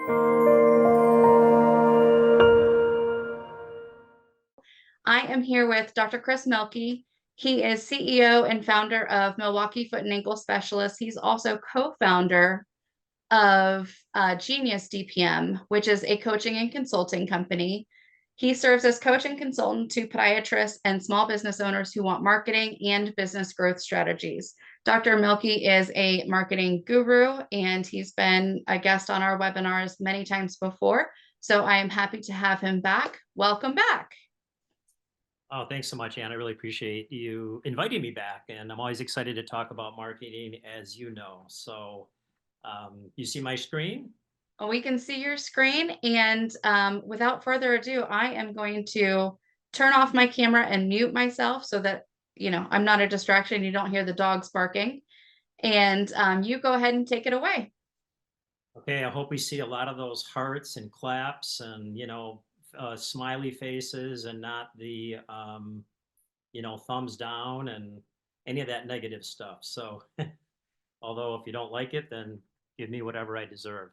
I am here with Dr. Chris Milkie. He is CEO and founder of Milwaukee Foot and Ankle Specialists. He's also co-founder of Genius DPM, which is a coaching and consulting company. He serves as coach and consultant to podiatrists and small business owners who want marketing and business growth strategies. Dr. Milkie is a marketing guru, and he's been a guest on our webinars many times before. So I am happy to have him back. Welcome back. Oh, thanks so much, Ann. I really appreciate you inviting me back. And I'm always excited to talk about marketing, as you know. So you see my screen? We can see your screen. And without further ado, I am going to turn off my camera and mute myself so that, I'm not a distraction. You don't hear the dogs barking. And you go ahead and take it away. Okay, I hope we see a lot of those hearts and claps and, smiley faces and not the, thumbs down and any of that negative stuff. So, although if you don't like it, then give me whatever I deserve.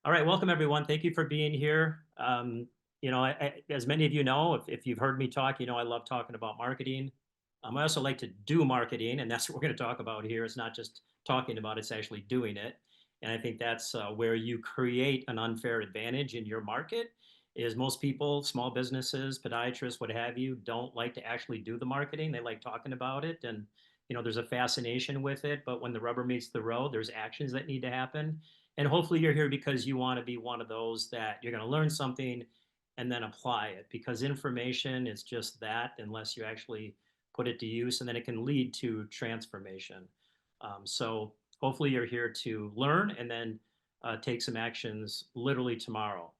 All right, welcome everyone. Thank you for being here. As many of you know, if you've heard me talk, I love talking about marketing. I also like to do marketing, and that's what we're going to talk about here. It's not just talking about it, it's actually doing it. And I think that's where you create an unfair advantage in your market is most people, small businesses, podiatrists, what have you, don't like to actually do the marketing. They like talking about it. And, there's a fascination with it. But when the rubber meets the road, there's actions that need to happen. And hopefully you're here because you want to be one of those that you're going to learn something and then apply it, because information is just that unless you actually put it to use, and then it can lead to transformation. So hopefully you're here to learn and then take some actions literally tomorrow.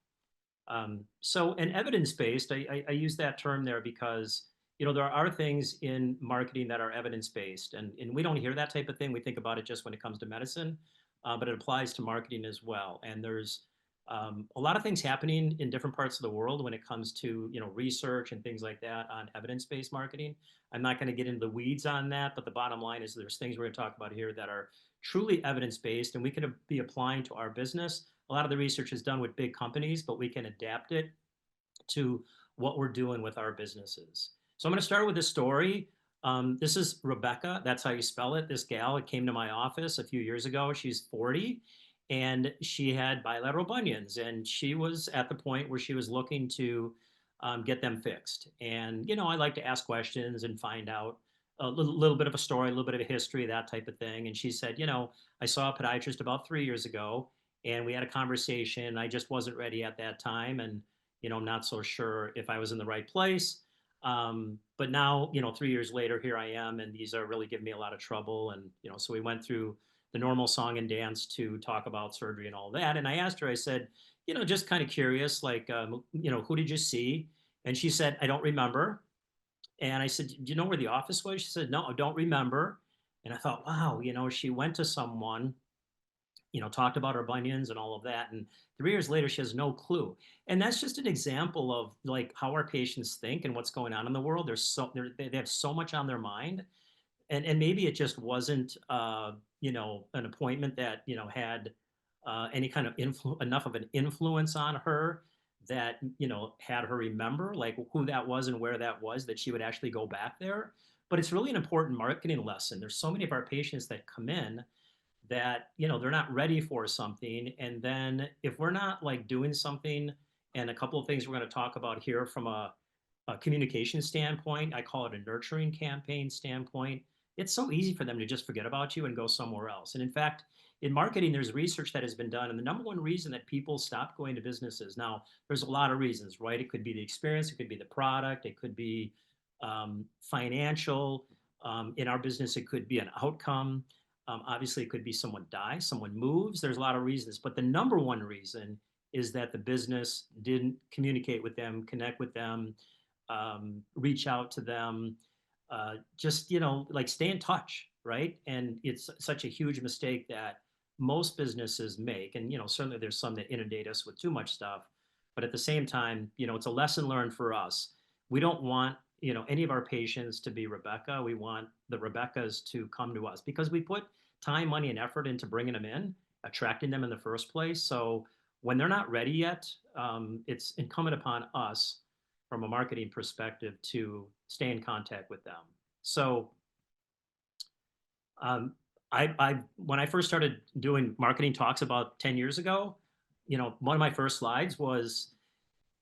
So an evidence-based, I use that term there because there are things in marketing that are evidence-based, and we don't hear that type of thing. We think about it just when it comes to medicine, but it applies to marketing as well. And there's a lot of things happening in different parts of the world when it comes to research and things like that on evidence-based marketing. I'm not going to get into the weeds on that, but the bottom line is there's things we're going to talk about here that are truly evidence-based, and we can be applying to our business. A lot of the research is done with big companies, but we can adapt it to what we're doing with our businesses. So I'm going to start with a story. This is Rebecca. That's how you spell it. This gal came to my office a few years ago. She's 40, and she had bilateral bunions, and she was at the point where she was looking to get them fixed. And, I like to ask questions and find out a little bit of a story, a little bit of a history, that type of thing. And she said, I saw a podiatrist about 3 years ago, and we had a conversation. I just wasn't ready at that time, and I'm not so sure if I was in the right place. But now, 3 years later, here I am, and these are really giving me a lot of trouble. And so we went through the normal song and dance to talk about surgery and all that. And I asked her, I said, just kind of curious, like, who did you see? And she said, I don't remember. And I said, do you know where the office was? She said, no, I don't remember. And I thought, wow, she went to someone, talked about her bunions and all of that. And 3 years later, she has no clue. And that's just an example of like how our patients think and what's going on in the world. They have so much on their mind. And maybe it just wasn't, an appointment that, had any kind of enough of an influence on her that, had her remember like who that was and where that was, that she would actually go back there. But it's really an important marketing lesson. There's so many of our patients that come in that they're not ready for something, and then if we're not like doing something, and a couple of things we're going to talk about here from a communication standpoint, I call it a nurturing campaign standpoint, it's so easy for them to just forget about you and go somewhere else. And in fact, in marketing, there's research that has been done, and the number one reason that people stop going to businesses, now there's a lot of reasons, right? It could be the experience, it could be the product, it could be financial. In our business, it could be an outcome. Obviously, it could be someone dies, someone moves. There's a lot of reasons, but the number one reason is that the business didn't communicate with them, connect with them, reach out to them, just like stay in touch, right? And it's such a huge mistake that most businesses make. And certainly there's some that inundate us with too much stuff, but at the same time, it's a lesson learned for us. We don't want any of our patients to be Rebecca. We want the Rebeccas to come to us because we put time, money, and effort into bringing them in, attracting them in the first place. So when they're not ready yet, it's incumbent upon us from a marketing perspective to stay in contact with them. So um, I when I first started doing marketing talks about 10 years ago, one of my first slides was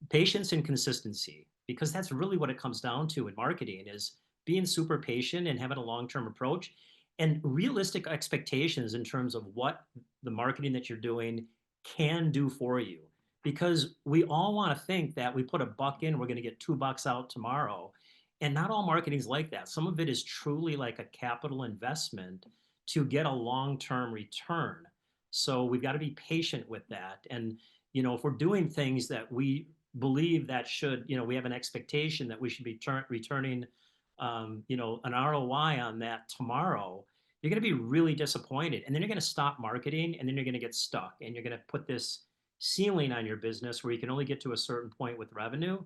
patience and consistency, because that's really what it comes down to in marketing is being super patient and having a long-term approach and realistic expectations in terms of what the marketing that you're doing can do for you. Because we all want to think that we put a buck in, we're going to get $2 out tomorrow. And not all marketing is like that. Some of it is truly like a capital investment to get a long-term return. So we've got to be patient with that. And if we're doing things that we believe that should, we have an expectation that we should be returning, an ROI on that tomorrow, you're going to be really disappointed. And then you're going to stop marketing and then you're going to get stuck and you're going to put this ceiling on your business where you can only get to a certain point with revenue.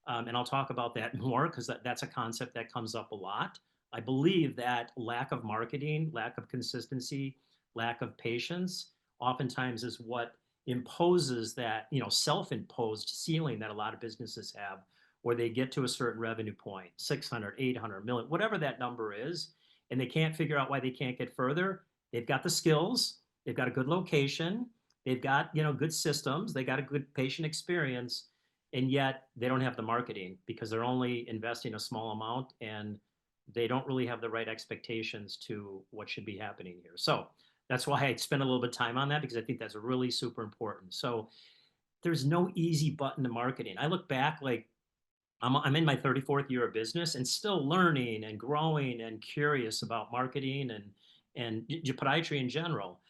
And I'll talk about that more because that's a concept that comes up a lot. I believe that lack of marketing, lack of consistency, lack of patience oftentimes is what imposes that, self-imposed ceiling that a lot of businesses have, where they get to a certain revenue point, 600, 800 million, whatever that number is, and they can't figure out why they can't get further. They've got the skills, they've got a good location, they've got, good systems, they got a good patient experience, and yet they don't have the marketing because they're only investing a small amount and they don't really have the right expectations to what should be happening here. So that's why I spend a little bit of time on that, because I think that's really super important. So there's no easy button to marketing. I look back, like I'm in my 34th year of business and still learning and growing and curious about marketing and podiatry in general.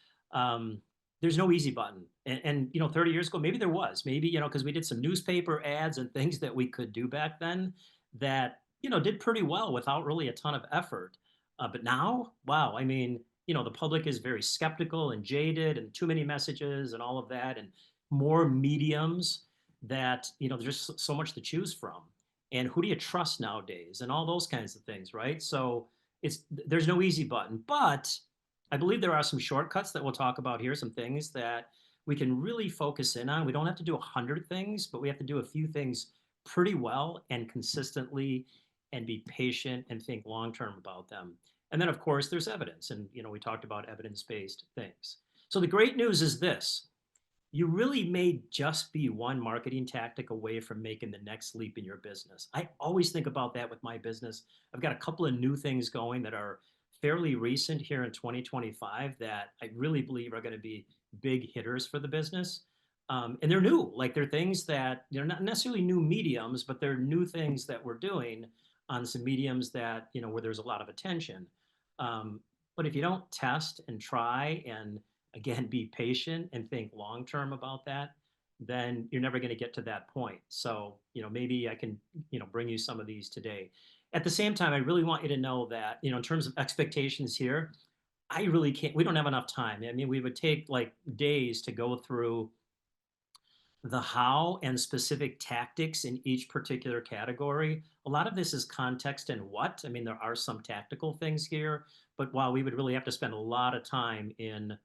There's no easy button. And 30 years ago, maybe there was, maybe, because we did some newspaper ads and things that we could do back then that, did pretty well without really a ton of effort. But now, wow, I mean, the public is very skeptical and jaded and too many messages and all of that and more mediums that, there's so much to choose from. And who do you trust nowadays and all those kinds of things, right? So there's no easy button, but I believe there are some shortcuts that we'll talk about here, some things that we can really focus in on. We don't have to do 100 things, but we have to do a few things pretty well and consistently and be patient and think long-term about them. And then, of course, there's evidence. And, we talked about evidence-based things. So the great news is this. You really may just be one marketing tactic away from making the next leap in your business. I always think about that with my business. I've got a couple of new things going that are fairly recent here in 2025 that I really believe are going to be big hitters for the business. And they're new, like they're things that they're not necessarily new mediums, but they're new things that we're doing on some mediums that, where there's a lot of attention. But if you don't test and try and again, be patient and think long-term about that, then you're never going to get to that point. So, maybe I can, bring you some of these today. At the same time, I really want you to know that, in terms of expectations here, I really can't, we don't have enough time. I mean, we would take like days to go through the how and specific tactics in each particular category. A lot of this is context and what. I mean, there are some tactical things here, but while we would really have to spend a lot of time in,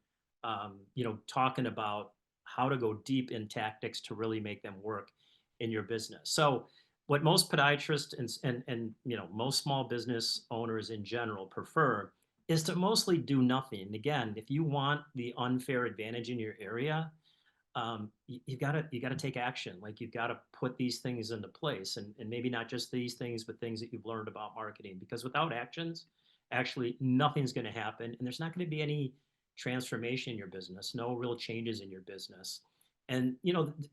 talking about how to go deep in tactics to really make them work in your business. So what most podiatrists and most small business owners in general prefer is to mostly do nothing. And again, if you want the unfair advantage in your area, you gotta take action. Like you've got to put these things into place, and maybe not just these things, but things that you've learned about marketing. Because without actions, actually nothing's going to happen, and there's not going to be any transformation in your business, no real changes in your business. And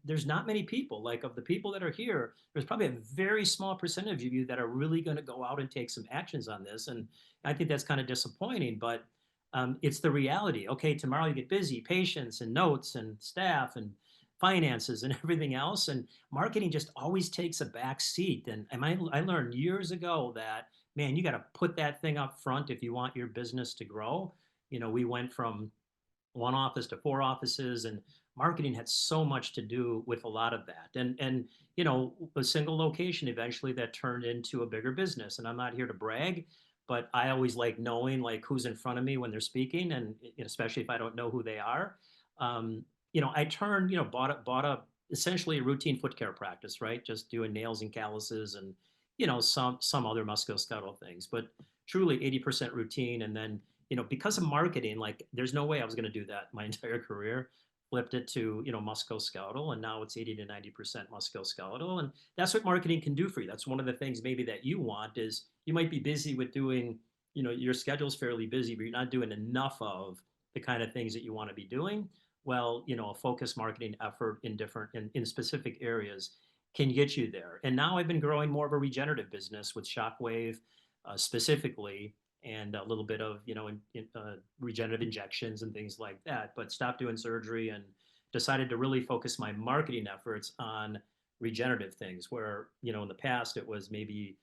there's not many people. Like of the people that are here, there's probably a very small percentage of you that are really going to go out and take some actions on this. And I think that's kind of disappointing, but it's the reality. Okay, tomorrow you get busy, patience and notes and staff and finances and everything else. And marketing just always takes a back seat. And I learned years ago that, man, you got to put that thing up front if you want your business to grow. We went from one office to 4 offices, and marketing had so much to do with a lot of that. And a single location eventually that turned into a bigger business. And I'm not here to brag, but I always like knowing like who's in front of me when they're speaking, and especially if I don't know who they are. I turned, bought a essentially a routine foot care practice, right? Just doing nails and calluses and, some other musculoskeletal things, but truly 80% routine. And then, because of marketing, like there's no way I was going to do that my entire career. Flipped it to, musculoskeletal, and now it's 80 to 90% musculoskeletal. And that's what marketing can do for you. That's one of the things maybe that you want is you might be busy with doing, your schedule's fairly busy, but you're not doing enough of the kind of things that you want to be doing. Well, a focused marketing effort in specific areas can get you there. And now I've been growing more of a regenerative business with Shockwave, specifically, and a little bit of, regenerative injections and things like that, but stopped doing surgery and decided to really focus my marketing efforts on regenerative things where, in the past it was maybe,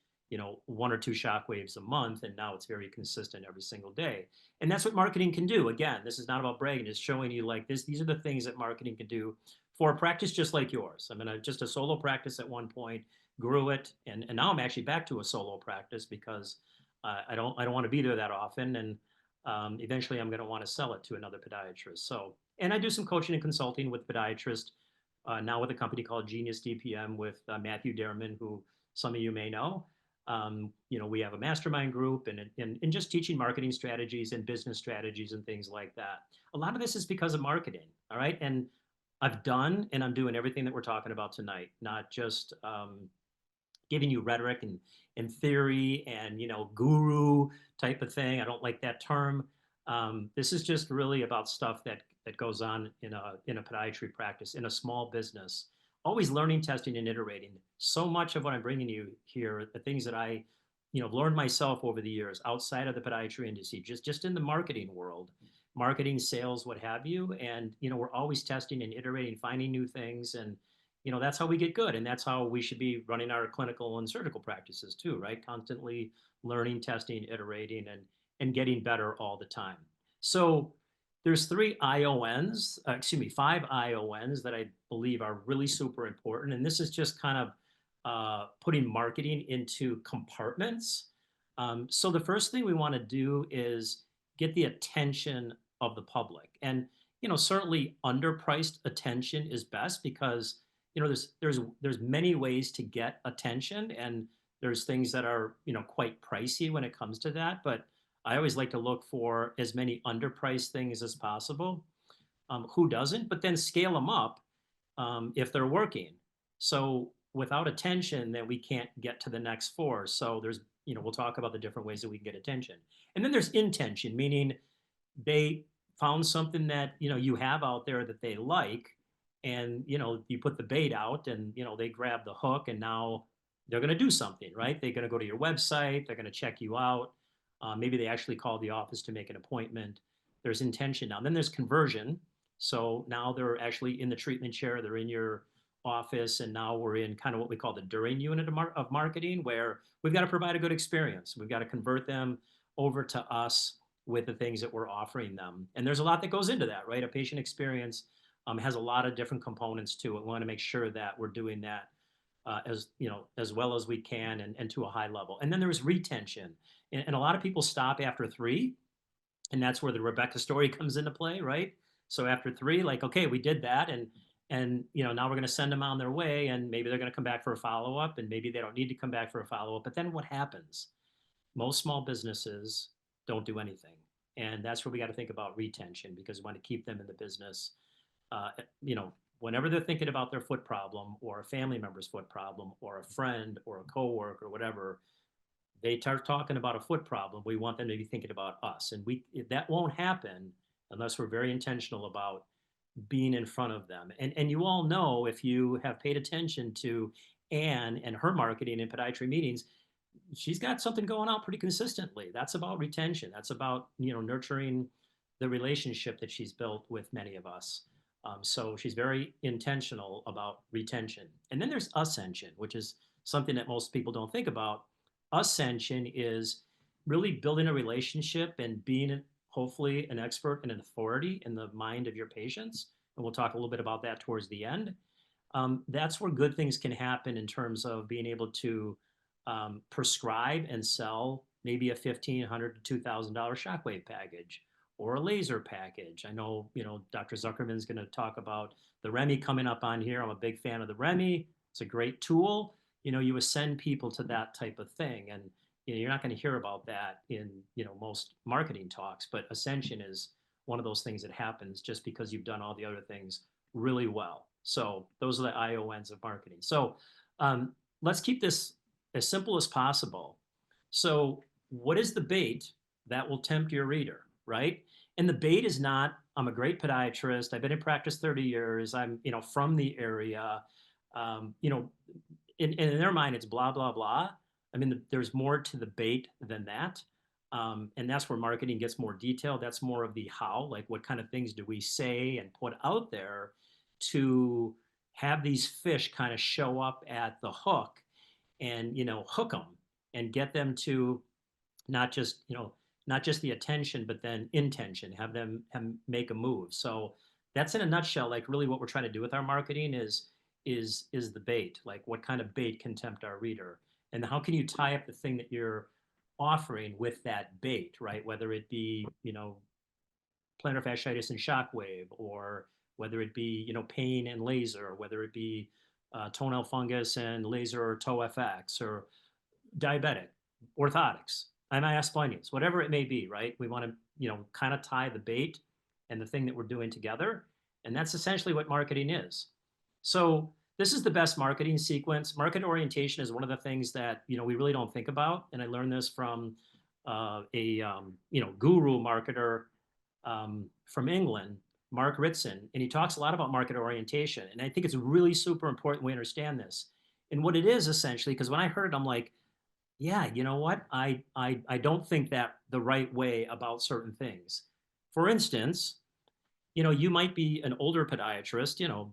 one or two shockwaves a month, and now it's very consistent every single day. And that's what marketing can do. Again, this is not about bragging, it's showing you like this, these are the things that marketing can do for a practice just like yours. I mean, just a solo practice at one point, grew it, and now I'm actually back to a solo practice because I don't want to be there that often, and eventually I'm going to want to sell it to another podiatrist. So, and I do some coaching and consulting with podiatrists now with a company called Genius DPM with Matthew Derman, who some of you may know. We have a mastermind group and just teaching marketing strategies and business strategies and things like that. A lot of this is because of marketing, all right? And I've done and I'm doing everything that we're talking about tonight, not just giving you rhetoric and theory and guru type of thing. I don't like that term. This is just really about stuff that goes on in a podiatry practice in a small business. Always learning, testing, and iterating. So much of what I'm bringing you here, the things that I learned myself over the years outside of the podiatry industry, just in the marketing world, marketing, sales, what have you. And we're always testing and iterating, finding new things, and that's how we get good. And that's how we should be running our clinical and surgical practices too, right? Constantly learning, testing, iterating, and getting better all the time. So there's five IONs that I believe are really super important. And this is just kind of putting marketing into compartments. So the first thing we want to do is get the attention of the public. And, certainly underpriced attention is best because, there's many ways to get attention, and there's things that are, quite pricey when it comes to that. But I always like to look for as many underpriced things as possible. Who doesn't? But then scale them up if they're working. So without attention, then we can't get to the next four. So we'll talk about the different ways that we can get attention. And then there's intention, meaning they found something that, you have out there that they like, and, you put the bait out and, they grab the hook, and now they're going to do something, right? They're going to go to your website. They're going to check you out. Maybe they actually call the office to make an appointment. There's intention now. Then there's conversion. So now they're actually in the treatment chair. They're in your office. And now we're in kind of what we call the during unit of marketing, where we've got to provide a good experience. We've got to convert them over to us with the things that we're offering them. And there's a lot that goes into that, right? A patient experience has a lot of different components to it. We want to make sure that we're doing that as well as we can, and to a high level. And then there's retention. And a lot of people stop after 3, and that's where the Rebecca story comes into play, right? So after 3, like, okay, we did that, and now we're going to send them on their way, and maybe they're going to come back for a follow-up, and maybe they don't need to come back for a follow-up. But then what happens? Most small businesses don't do anything. And that's where we got to think about retention, because we want to keep them in the business. Whenever they're thinking about their foot problem or a family member's foot problem or a friend or a coworker or whatever, they start talking about a foot problem, we want them to be thinking about us. And that won't happen unless we're very intentional about being in front of them. And you all know, if you have paid attention to Anne and her marketing in podiatry meetings, she's got something going on pretty consistently. That's about retention. That's about, nurturing the relationship that she's built with many of us. So she's very intentional about retention. And then there's ascension, which is something that most people don't think about. Ascension is really building a relationship and being hopefully an expert and an authority in the mind of your patients. And we'll talk a little bit about that towards the end. That's where good things can happen in terms of being able to prescribe and sell maybe a $1,500 to $2,000 shockwave package, or a laser package. I know, Dr. Zuckerman's going to talk about the REMI coming up on here. I'm a big fan of the REMI. It's a great tool. You ascend people to that type of thing. And you're not going to hear about that in, most marketing talks, but ascension is one of those things that happens just because you've done all the other things really well. So those are the IONs of marketing. So let's keep this as simple as possible. So what is the bait that will tempt your reader, right? And the bait is not, I'm a great podiatrist. I've been in practice 30 years. I'm, from the area. In their mind, it's blah, blah, blah. I mean, there's more to the bait than that. And that's where marketing gets more detailed. That's more of the how, like what kind of things do we say and put out there to have these fish kind of show up at the hook and, hook them and get them to not just, not just the attention, but then intention, have them make a move. So that's in a nutshell, like really what we're trying to do with our marketing is the bait, like what kind of bait can tempt our reader, and how can you tie up the thing that you're offering with that bait, right? Whether it be, plantar fasciitis and shockwave, or whether it be, pain and laser, or whether it be toenail fungus and laser or toe FX, or diabetic, orthotics, MIS bunions, whatever it may be, right? We want to, kind of tie the bait and the thing that we're doing together. And that's essentially what marketing is. So this is the best marketing sequence. Market orientation is one of the things that, we really don't think about. And I learned this from a guru marketer from England, Mark Ritson, and he talks a lot about market orientation. And I think it's really super important we understand this. And what it is essentially, because when I heard it, I'm like, yeah, you know what? I don't think that the right way about certain things. For instance, you might be an older podiatrist,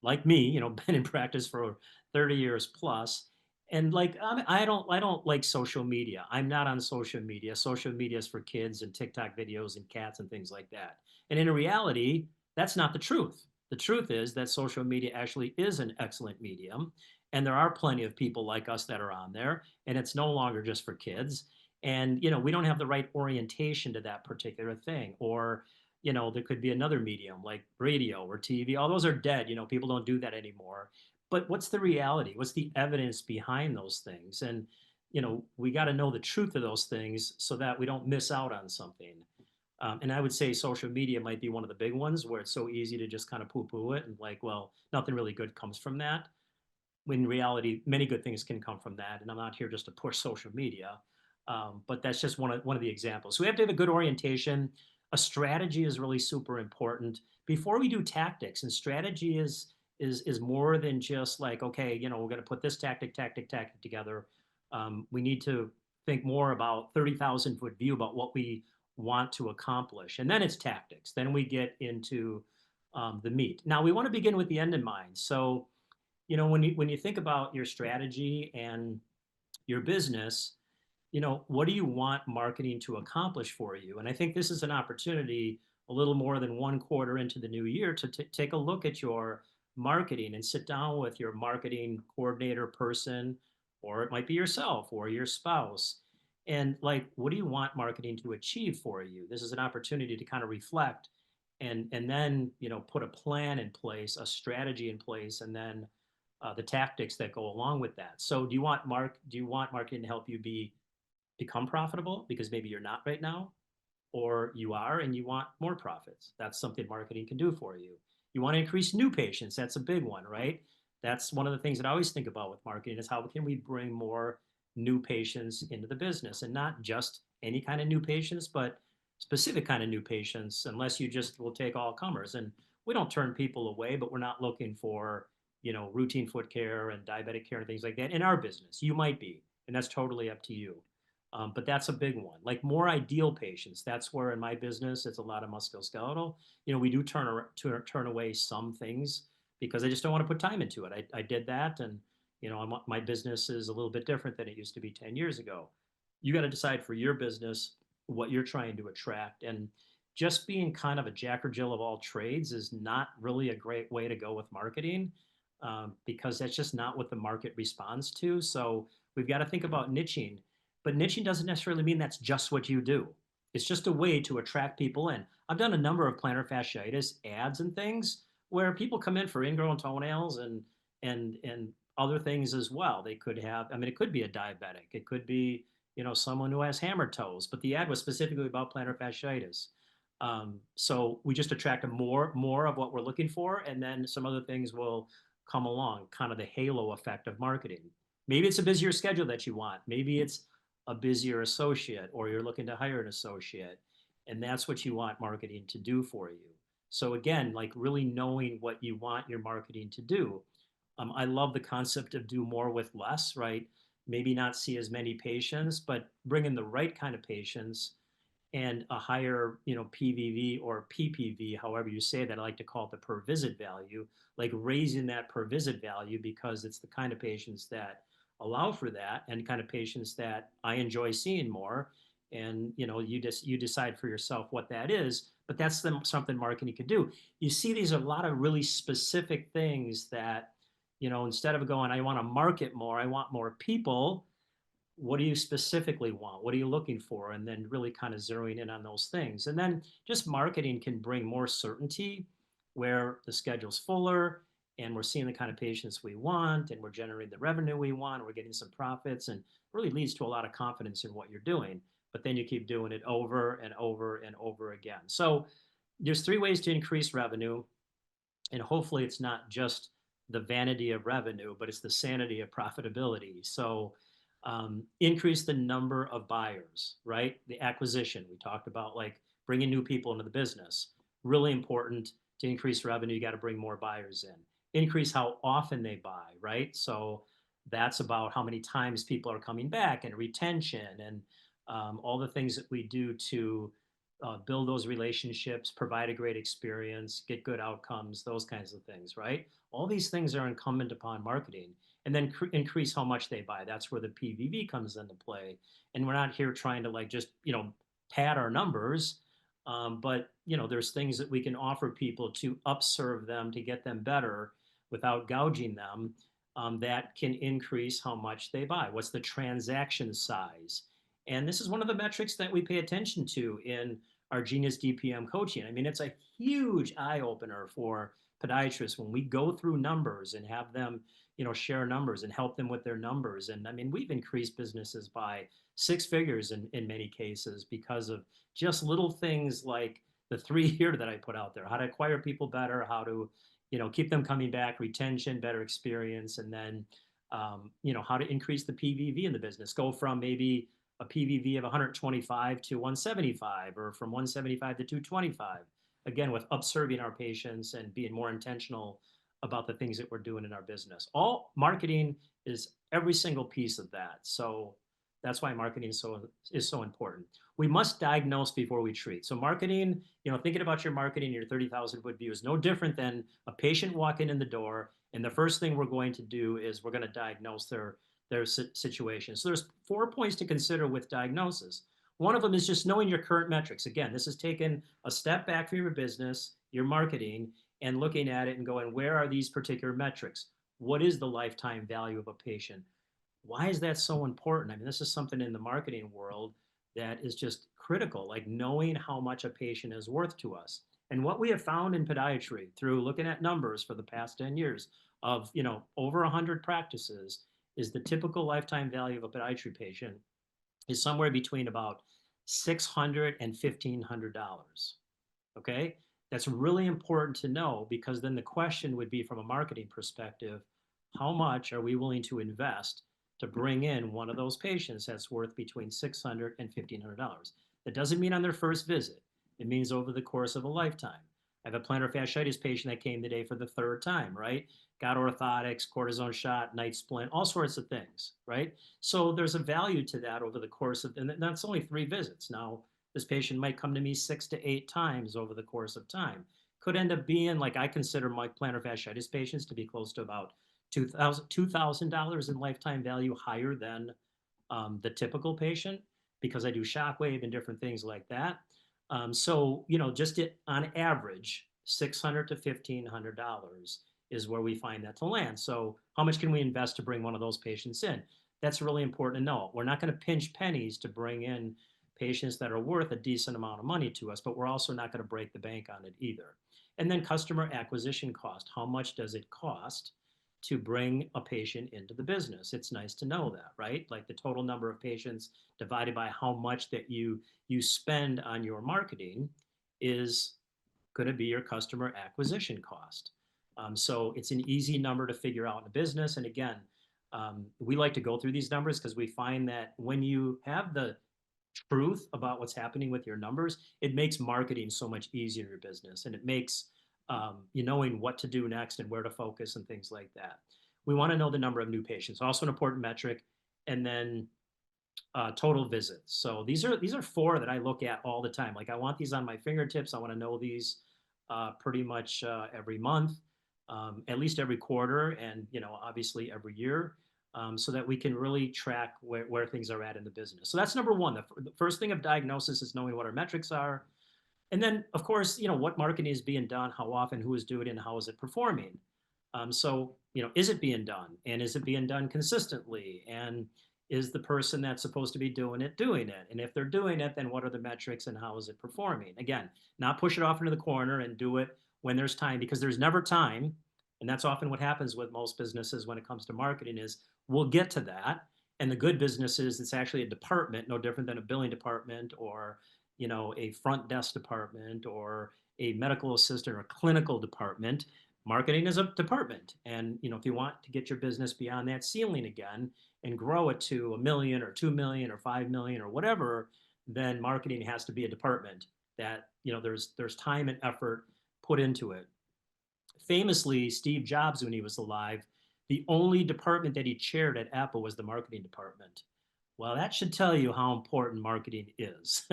like me, been in practice for 30 years plus. And like, I don't like social media. I'm not on social media. Social media is for kids and TikTok videos and cats and things like that. And in reality, that's not the truth. The truth is that social media actually is an excellent medium. And there are plenty of people like us that are on there. And it's no longer just for kids. And, we don't have the right orientation to that particular thing. Or, there could be another medium like radio or TV. All those are dead. People don't do that anymore. But what's the reality? What's the evidence behind those things? And, we got to know the truth of those things so that we don't miss out on something. And I would say social media might be one of the big ones where it's so easy to just kind of poo-poo it and like, well, nothing really good comes from that. When in reality, many good things can come from that. And I'm not here just to push social media, but that's just one of the examples. So we have to have a good orientation. A strategy is really super important before we do tactics. And strategy is more than just like, okay, we're going to put this tactic together. We need to think more about 30,000-foot view about what we want to accomplish. And then it's tactics. Then we get into the meat. Now we want to begin with the end in mind. So, when you think about your strategy and your business, what do you want marketing to accomplish for you? And I think this is an opportunity a little more than one quarter into the new year to take a look at your marketing and sit down with your marketing coordinator person, or it might be yourself or your spouse. And like, what do you want marketing to achieve for you? This is an opportunity to kind of reflect and then, put a plan in place, a strategy in place, and then the tactics that go along with that. So do you want marketing to help you become profitable because maybe you're not right now, or you are and you want more profits? That's something marketing can do for you. You want to increase new patients. That's a big one, right? That's one of the things that I always think about with marketing is how can we bring more new patients into the business, and not just any kind of new patients, but specific kind of new patients, unless you just will take all comers. And we don't turn people away, but we're not looking for, routine foot care and diabetic care and things like that in our business. You might be, and that's totally up to you. But that's a big one. Like more ideal patients. That's where in my business, it's a lot of musculoskeletal. We do turn away some things because I just don't want to put time into it. I did that, and my business is a little bit different than it used to be 10 years ago. You got to decide for your business what you're trying to attract, and just being kind of a jack or Jill of all trades is not really a great way to go with marketing, because that's just not what the market responds to. So we've got to think about niching, but niching doesn't necessarily mean that's just what you do. It's just a way to attract people in. I've done a number of plantar fasciitis ads and things where people come in for ingrown toenails and other things as well. They could have, I mean, it could be a diabetic, it could be, someone who has hammer toes, but the ad was specifically about plantar fasciitis. So we just attract more of what we're looking for, and then some other things will come along, kind of the halo effect of marketing. Maybe it's a busier schedule that you want. Maybe it's a busier associate, or you're looking to hire an associate, and that's what you want marketing to do for you. So again, like really knowing what you want your marketing to do. I love the concept of do more with less, right? Maybe not see as many patients, but bring in the right kind of patients and a higher, PVV or PPV, however you say that. I like to call it the per visit value, like raising that per visit value, because it's the kind of patients that allow for that and kind of patients that I enjoy seeing more. And you decide for yourself what that is, but that's something marketing could do. You see, these are a lot of really specific things that, instead of going, I want to market more, I want more people. What do you specifically want? What are you looking for? And then really kind of zeroing in on those things. And then just marketing can bring more certainty where the schedule's fuller and we're seeing the kind of patients we want and we're generating the revenue we want. We're getting some profits, and really leads to a lot of confidence in what you're doing. But then you keep doing it over and over and over again. So there's three ways to increase revenue. And hopefully it's not just the vanity of revenue, but it's the sanity of profitability. So increase the number of buyers, right? The acquisition. We talked about like bringing new people into the business. Really important to increase revenue. You got to bring more buyers in. Increase how often they buy, right? So that's about how many times people are coming back and retention and all the things that we do to build those relationships, provide a great experience, get good outcomes, those kinds of things, right? All these things are incumbent upon marketing. And then increase how much they buy. That's where the PVV comes into play. And we're not here trying to like just, pad our numbers. But, there's things that we can offer people to upserve them, to get them better without gouging them, that can increase how much they buy. What's the transaction size? And this is one of the metrics that we pay attention to in our Genius DPM coaching. I mean, it's a huge eye opener for podiatrists when we go through numbers and have them, share numbers and help them with their numbers. And I mean, we've increased businesses by six figures in many cases because of just little things like the three here that I put out there: how to acquire people better, how to, keep them coming back, retention, better experience, and then, how to increase the PVV in the business, go from maybe a PVV of 125 to 175, or from 175 to 225. Again, with upserving our patients and being more intentional about the things that we're doing in our business. All marketing is every single piece of that. So that's why marketing is so important. We must diagnose before we treat. So marketing, thinking about your marketing, your 30,000 foot view is no different than a patient walking in the door. And the first thing we're going to do is we're going to diagnose their situation. So there's 4 points to consider with diagnosis. One of them is just knowing your current metrics. Again, this is taking a step back from your business, your marketing, and looking at it and going, where are these particular metrics? What is the lifetime value of a patient? Why is that so important? I mean, this is something in the marketing world that is just critical, like knowing how much a patient is worth to us. And what we have found in podiatry through looking at numbers for the past 10 years of, over 100 practices, is the typical lifetime value of a podiatry patient is somewhere between about $600 and $1,500. Okay, that's really important to know, because then the question would be, from a marketing perspective, how much are we willing to invest to bring in one of those patients that's worth between $600 and $1,500? That doesn't mean on their first visit. It means over the course of a lifetime. I have a plantar fasciitis patient that came today for the third time, right? Got orthotics, cortisone shot, night splint, all sorts of things, right? So there's a value to that over the course of, and that's only 3 visits. Now, this patient might come to me 6 to 8 times over the course of time. Could end up being, like, I consider my plantar fasciitis patients to be close to about $2,000 in lifetime value, higher than the typical patient, because I do shockwave and different things like that. So, just on average, $600 to $1,500 is where we find that to land. So how much can we invest to bring one of those patients in? That's really important to know. We're not going to pinch pennies to bring in patients that are worth a decent amount of money to us, but we're also not going to break the bank on it either. And then customer acquisition cost. How much does it cost to bring a patient into the business? It's nice to know that, right? Like the total number of patients divided by how much that you spend on your marketing is going to be your customer acquisition cost. So it's an easy number to figure out in a business. And again, we like to go through these numbers because we find that when you have the truth about what's happening with your numbers, it makes marketing so much easier in your business, and it makes you knowing what to do next and where to focus and things like that. We want to know the number of new patients, also an important metric, and then total visits. So these are four that I look at all the time. Like I want these on my fingertips. I want to know these pretty much every month, at least every quarter, and obviously every year, so that we can really track where things are at in the business. So that's number one. The first thing of diagnosis is knowing what our metrics are. And then, of course, what marketing is being done, how often, who is doing it, and how is it performing? So, is it being done? And is it being done consistently? And is the person that's supposed to be doing it doing it? And if they're doing it, then what are the metrics and how is it performing? Again, not push it off into the corner and do it when there's time, because there's never time. And that's often what happens with most businesses when it comes to marketing is we'll get to that. And the good businesses, it's actually a department, no different than a billing department or a front desk department or a medical assistant or a clinical department. Marketing is a department. And if you want to get your business beyond that ceiling again and grow it to $1 million or 2 million or 5 million or whatever, then marketing has to be a department that there's time and effort put into it. Famously, Steve Jobs, when he was alive, the only department that he chaired at Apple was the marketing department. Well, that should tell you how important marketing is.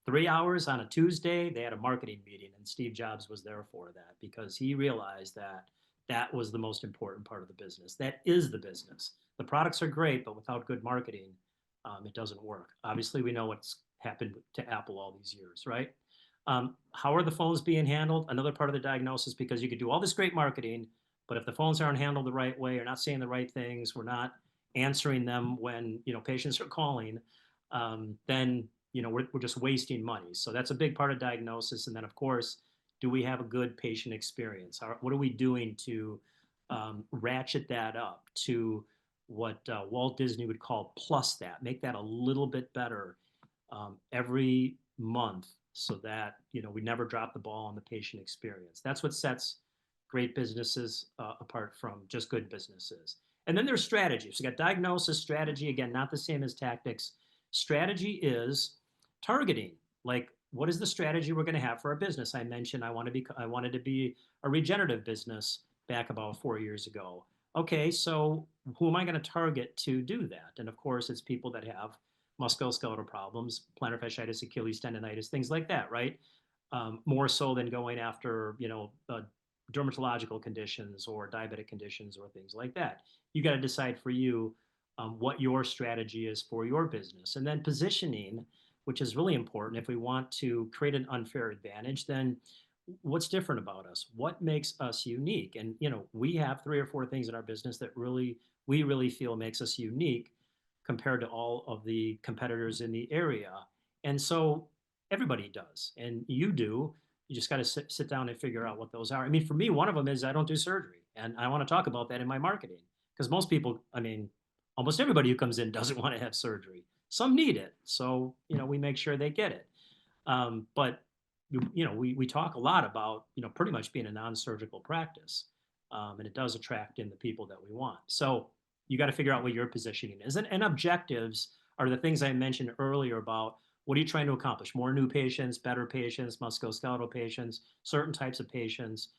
3 hours on a Tuesday, they had a marketing meeting, and Steve Jobs was there for that because he realized that that was the most important part of the business. That is the business. The products are great, but without good marketing, it doesn't work. Obviously, we know what's happened to Apple all these years, right? How are the phones being handled? Another part of the diagnosis, because you could do all this great marketing, but if the phones aren't handled the right way, you're not saying the right things, we're not answering them when patients are calling, then we're just wasting money. So that's a big part of diagnosis. And then of course, do we have a good patient experience? What are we doing to ratchet that up to what Walt Disney would call plus that, make that a little bit better every month so that we never drop the ball on the patient experience. That's what sets great businesses apart from just good businesses. And then there's strategy. So you got diagnosis, strategy, again, not the same as tactics. Strategy is targeting. Like, what is the strategy we're going to have for our business? I mentioned I wanted to be a regenerative business back about 4 years ago. Okay, so who am I going to target to do that? And of course, it's people that have musculoskeletal problems, plantar fasciitis, Achilles tendonitis, things like that, right? More so than going after, dermatological conditions or diabetic conditions or things like that. You got to decide for you what your strategy is for your business. And then positioning, which is really important. If we want to create an unfair advantage, then what's different about us? What makes us unique? And we have 3 or 4 things in our business that we really feel makes us unique compared to all of the competitors in the area. And so everybody does, and you do. You just got to sit down and figure out what those are. I mean, for me, one of them is I don't do surgery. And I want to talk about that in my marketing because most people, almost everybody who comes in doesn't want to have surgery. Some need it. So, we make sure they get it. But, we talk a lot about, pretty much being a non-surgical practice. And it does attract in the people that we want. So you got to figure out what your positioning is. And objectives are the things I mentioned earlier about what are you trying to accomplish? More new patients, better patients, musculoskeletal patients, certain types of patients,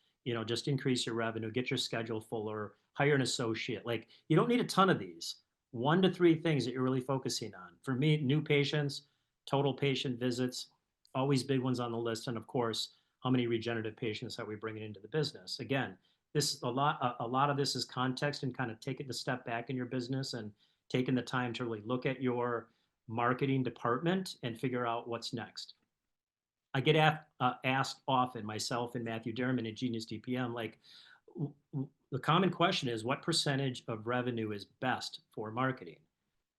just increase your revenue, get your schedule fuller, hire an associate. Like you don't need a ton of these. 1 to 3 things that you're really focusing on. For me, new patients, total patient visits, always big ones on the list. And of course, how many regenerative patients are we bringing into the business? Again, a lot of this is context and kind of taking the step back in your business and taking the time to really look at your marketing department and figure out what's next. I get asked often, myself and Matthew Derman at Genius DPM, like the common question is what percentage of revenue is best for marketing?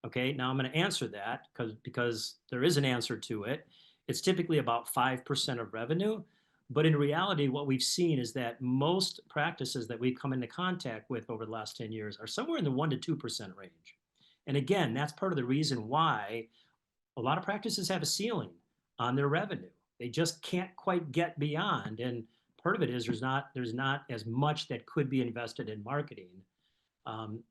Okay, now I'm going to answer that because there is an answer to it. It's typically about 5% of revenue. But in reality, what we've seen is that most practices that we've come into contact with over the last 10 years are somewhere in the 1% to 2% range. And again, that's part of the reason why a lot of practices have a ceiling on their revenue. They just can't quite get beyond. And part of it is there's not as much that could be invested in marketing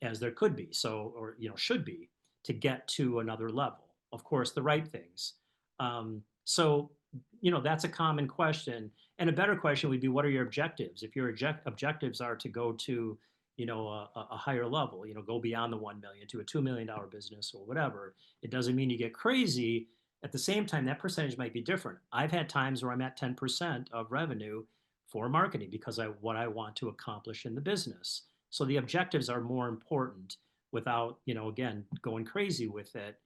as there could be, so or should be to get to another level. Of course, the right things. So that's a common question, and a better question would be, what are your objectives? If your objectives are to go to a higher level, go beyond the 1 million to a $2 million business or whatever, it doesn't mean you get crazy. At the same time, that percentage might be different. I've had times where I'm at 10% of revenue for marketing because what I want to accomplish in the business. So the objectives are more important without, again, going crazy with it.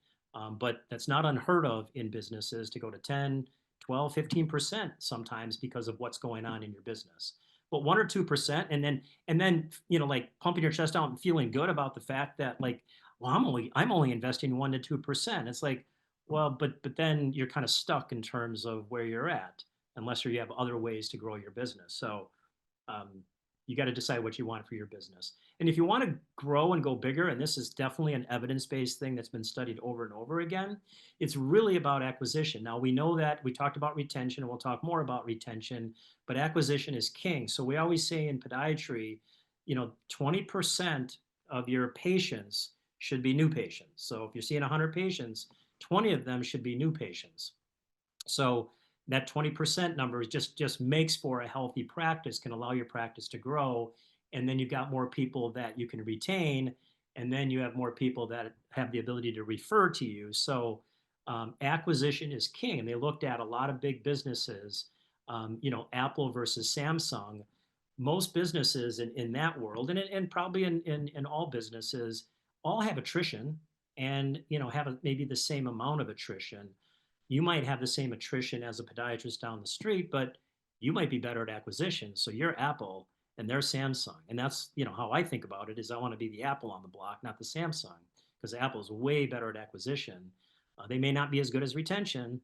But that's not unheard of in businesses to go to 10, 12, 15% sometimes because of what's going on in your business. But 1 or 2%, and then like pumping your chest out and feeling good about the fact that, like, well, I'm only investing 1 to 2%. It's like, well, but then you're kind of stuck in terms of where you're at, unless you have other ways to grow your business. So um, you got to decide what you want for your business. And if you want to grow and go bigger, and this is definitely an evidence-based thing that's been studied over and over again, it's really about acquisition. Now, we know that we talked about retention, and we'll talk more about retention, but acquisition is king. So we always say in podiatry, 20% of your patients should be new patients. So if you're seeing 100 patients, 20 of them should be new patients. So that 20% number just makes for a healthy practice, can allow your practice to grow. And then you've got more people that you can retain. And then you have more people that have the ability to refer to you. So acquisition is king. And they looked at a lot of big businesses, Apple versus Samsung. Most businesses in that world, and probably in all businesses, all have attrition and have maybe the same amount of attrition. You might have the same attrition as a podiatrist down the street, but you might be better at acquisition. So you're Apple and they're Samsung. And that's, how I think about it is I want to be the Apple on the block, not the Samsung, because Apple's way better at acquisition. They may not be as good as retention.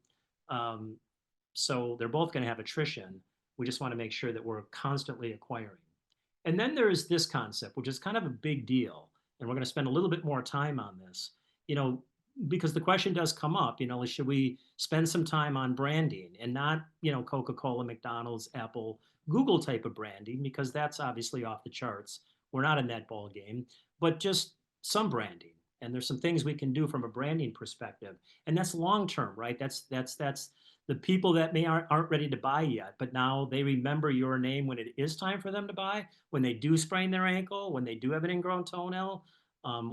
So they're both going to have attrition. We just want to make sure that we're constantly acquiring. And then there's this concept, which is kind of a big deal. And we're going to spend a little bit more time on this. Because the question does come up, should we spend some time on branding and not, Coca-Cola, McDonald's, Apple, Google type of branding, because that's obviously off the charts. We're not in that ball game, but just some branding. And there's some things we can do from a branding perspective. And that's long term, right? That's the people that aren't ready to buy yet, but now they remember your name when it is time for them to buy, when they do sprain their ankle, when they do have an ingrown toenail,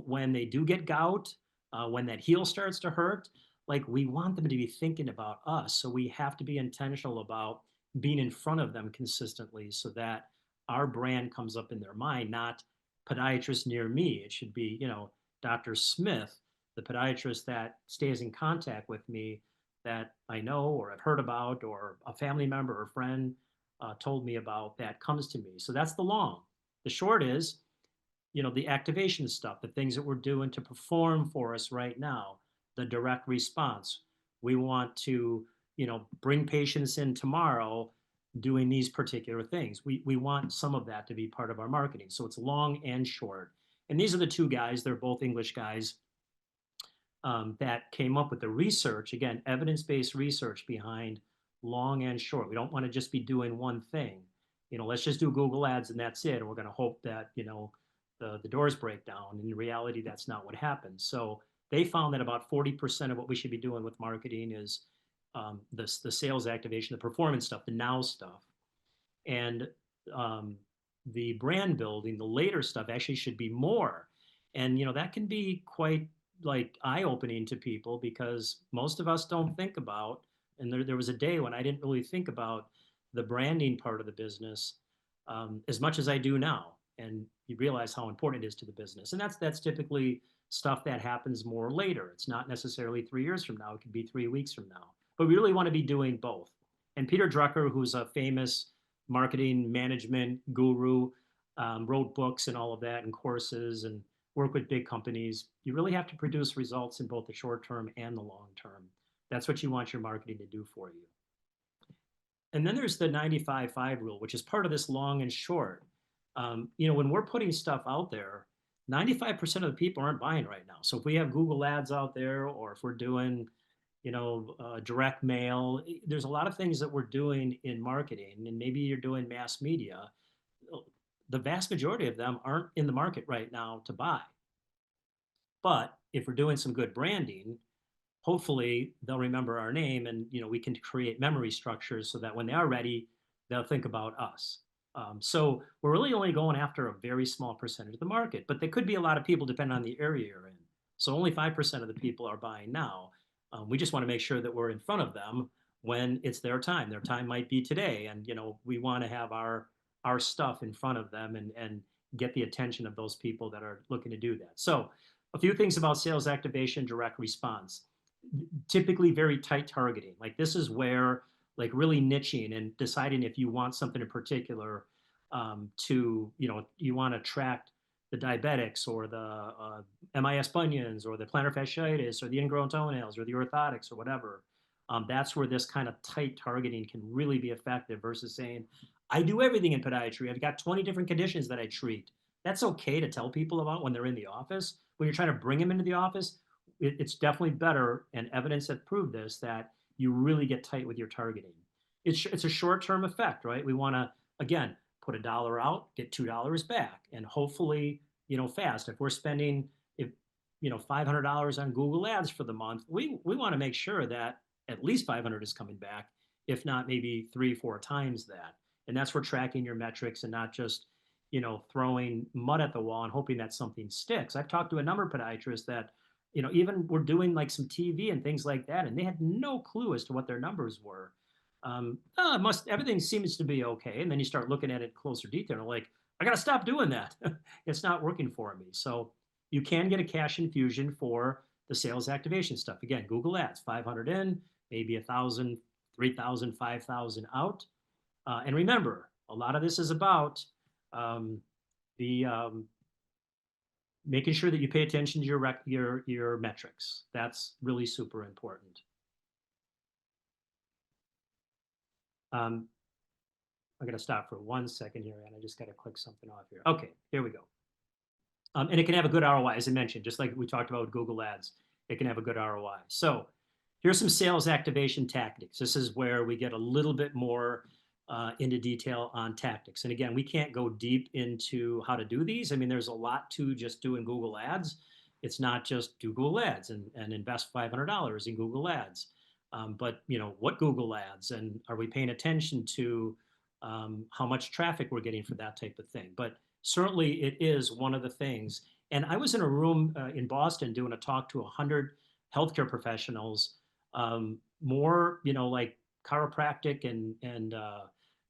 when they do get gout, when that heel starts to hurt. Like, we want them to be thinking about us. So we have to be intentional about being in front of them consistently so that our brand comes up in their mind, not podiatrist near me. It should be, Dr. Smith, the podiatrist that stays in contact with me, that I know or I've heard about, or a family member or friend told me about, that comes to me. So that's the long. The short is, the activation stuff, the things that we're doing to perform for us right now, the direct response. We want to, bring patients in tomorrow doing these particular things. We want some of that to be part of our marketing. So it's long and short. And these are the two guys, they're both English guys, that came up with the research, again, evidence-based research behind long and short. We don't want to just be doing one thing. Let's just do Google ads and that's it. And we're going to hope that, the doors break down. In reality, that's not what happens. So they found that about 40% of what we should be doing with marketing is the sales activation, the performance stuff, the now stuff. And the brand building, the later stuff actually should be more. And, that can be quite like eye-opening to people, because most of us don't think about, and there was a day when I didn't really think about the branding part of the business as much as I do now. And you realize how important it is to the business. And that's typically stuff that happens more later. It's not necessarily 3 years from now. It could be 3 weeks from now. But we really want to be doing both. And Peter Drucker, who's a famous marketing management guru, wrote books and all of that and courses. And work with big companies, you really have to produce results in both the short term and the long term. That's what you want your marketing to do for you. And then there's the 95-5 rule, which is part of this long and short. When we're putting stuff out there, 95% of the people aren't buying right now. So if we have Google ads out there, or if we're doing, direct mail, there's a lot of things that we're doing in marketing, and maybe you're doing mass media. The vast majority of them aren't in the market right now to buy. But if we're doing some good branding, hopefully they'll remember our name, and we can create memory structures so that when they are ready, they'll think about us. So we're really only going after a very small percentage of the market, but there could be a lot of people depending on the area you're in. So only 5% of the people are buying now. We just want to make sure that we're in front of them when it's their time. Their time might be today, and we want to have our stuff in front of them, and get the attention of those people that are looking to do that. So a few things about sales activation, direct response. Typically very tight targeting. Like, this is where, like, really niching and deciding if you want something in particular, you want to track the diabetics, or the MIS bunions, or the plantar fasciitis, or the ingrown toenails, or the orthotics, or whatever. That's where this kind of tight targeting can really be effective, versus saying, I do everything in podiatry. I've got 20 different conditions that I treat. That's okay to tell people about when they're in the office. When you're trying to bring them into the office, it's definitely better, and evidence that proved this, that you really get tight with your targeting. It's a short-term effect, right? We want to, again, put $1 out, get $2 back, and hopefully, fast. If we're spending, $500 on Google ads for the month, we want to make sure that at least 500 is coming back, if not maybe 3-4 times that. And that's where tracking your metrics, and not just, throwing mud at the wall and hoping that something sticks. I've talked to a number of podiatrists that, even we're doing like some TV and things like that, and they had no clue as to what their numbers were. Everything seems to be okay. And then you start looking at it closer detail, and like, I got to stop doing that. It's not working for me. So you can get a cash infusion for the sales activation stuff. Again, Google ads, 500 in, maybe 1,000, 3,000, 5,000 out. And remember, a lot of this is about the making sure that you pay attention to your metrics. That's really super important. I'm going to stop for 1 second here, and I just got to click something off here. Okay, here we go. And it can have a good ROI, as I mentioned, just like we talked about with Google ads. It can have a good ROI. So here's some sales activation tactics. This is where we get a little bit more into detail on tactics. And again, we can't go deep into how to do these. I mean, there's a lot to just doing Google ads. It's not just do Google ads and invest $500 in Google ads. But what Google ads, and are we paying attention to how much traffic we're getting for that type of thing? But certainly it is one of the things. And I was in a room in Boston doing a talk to 100 healthcare professionals, more, like chiropractic and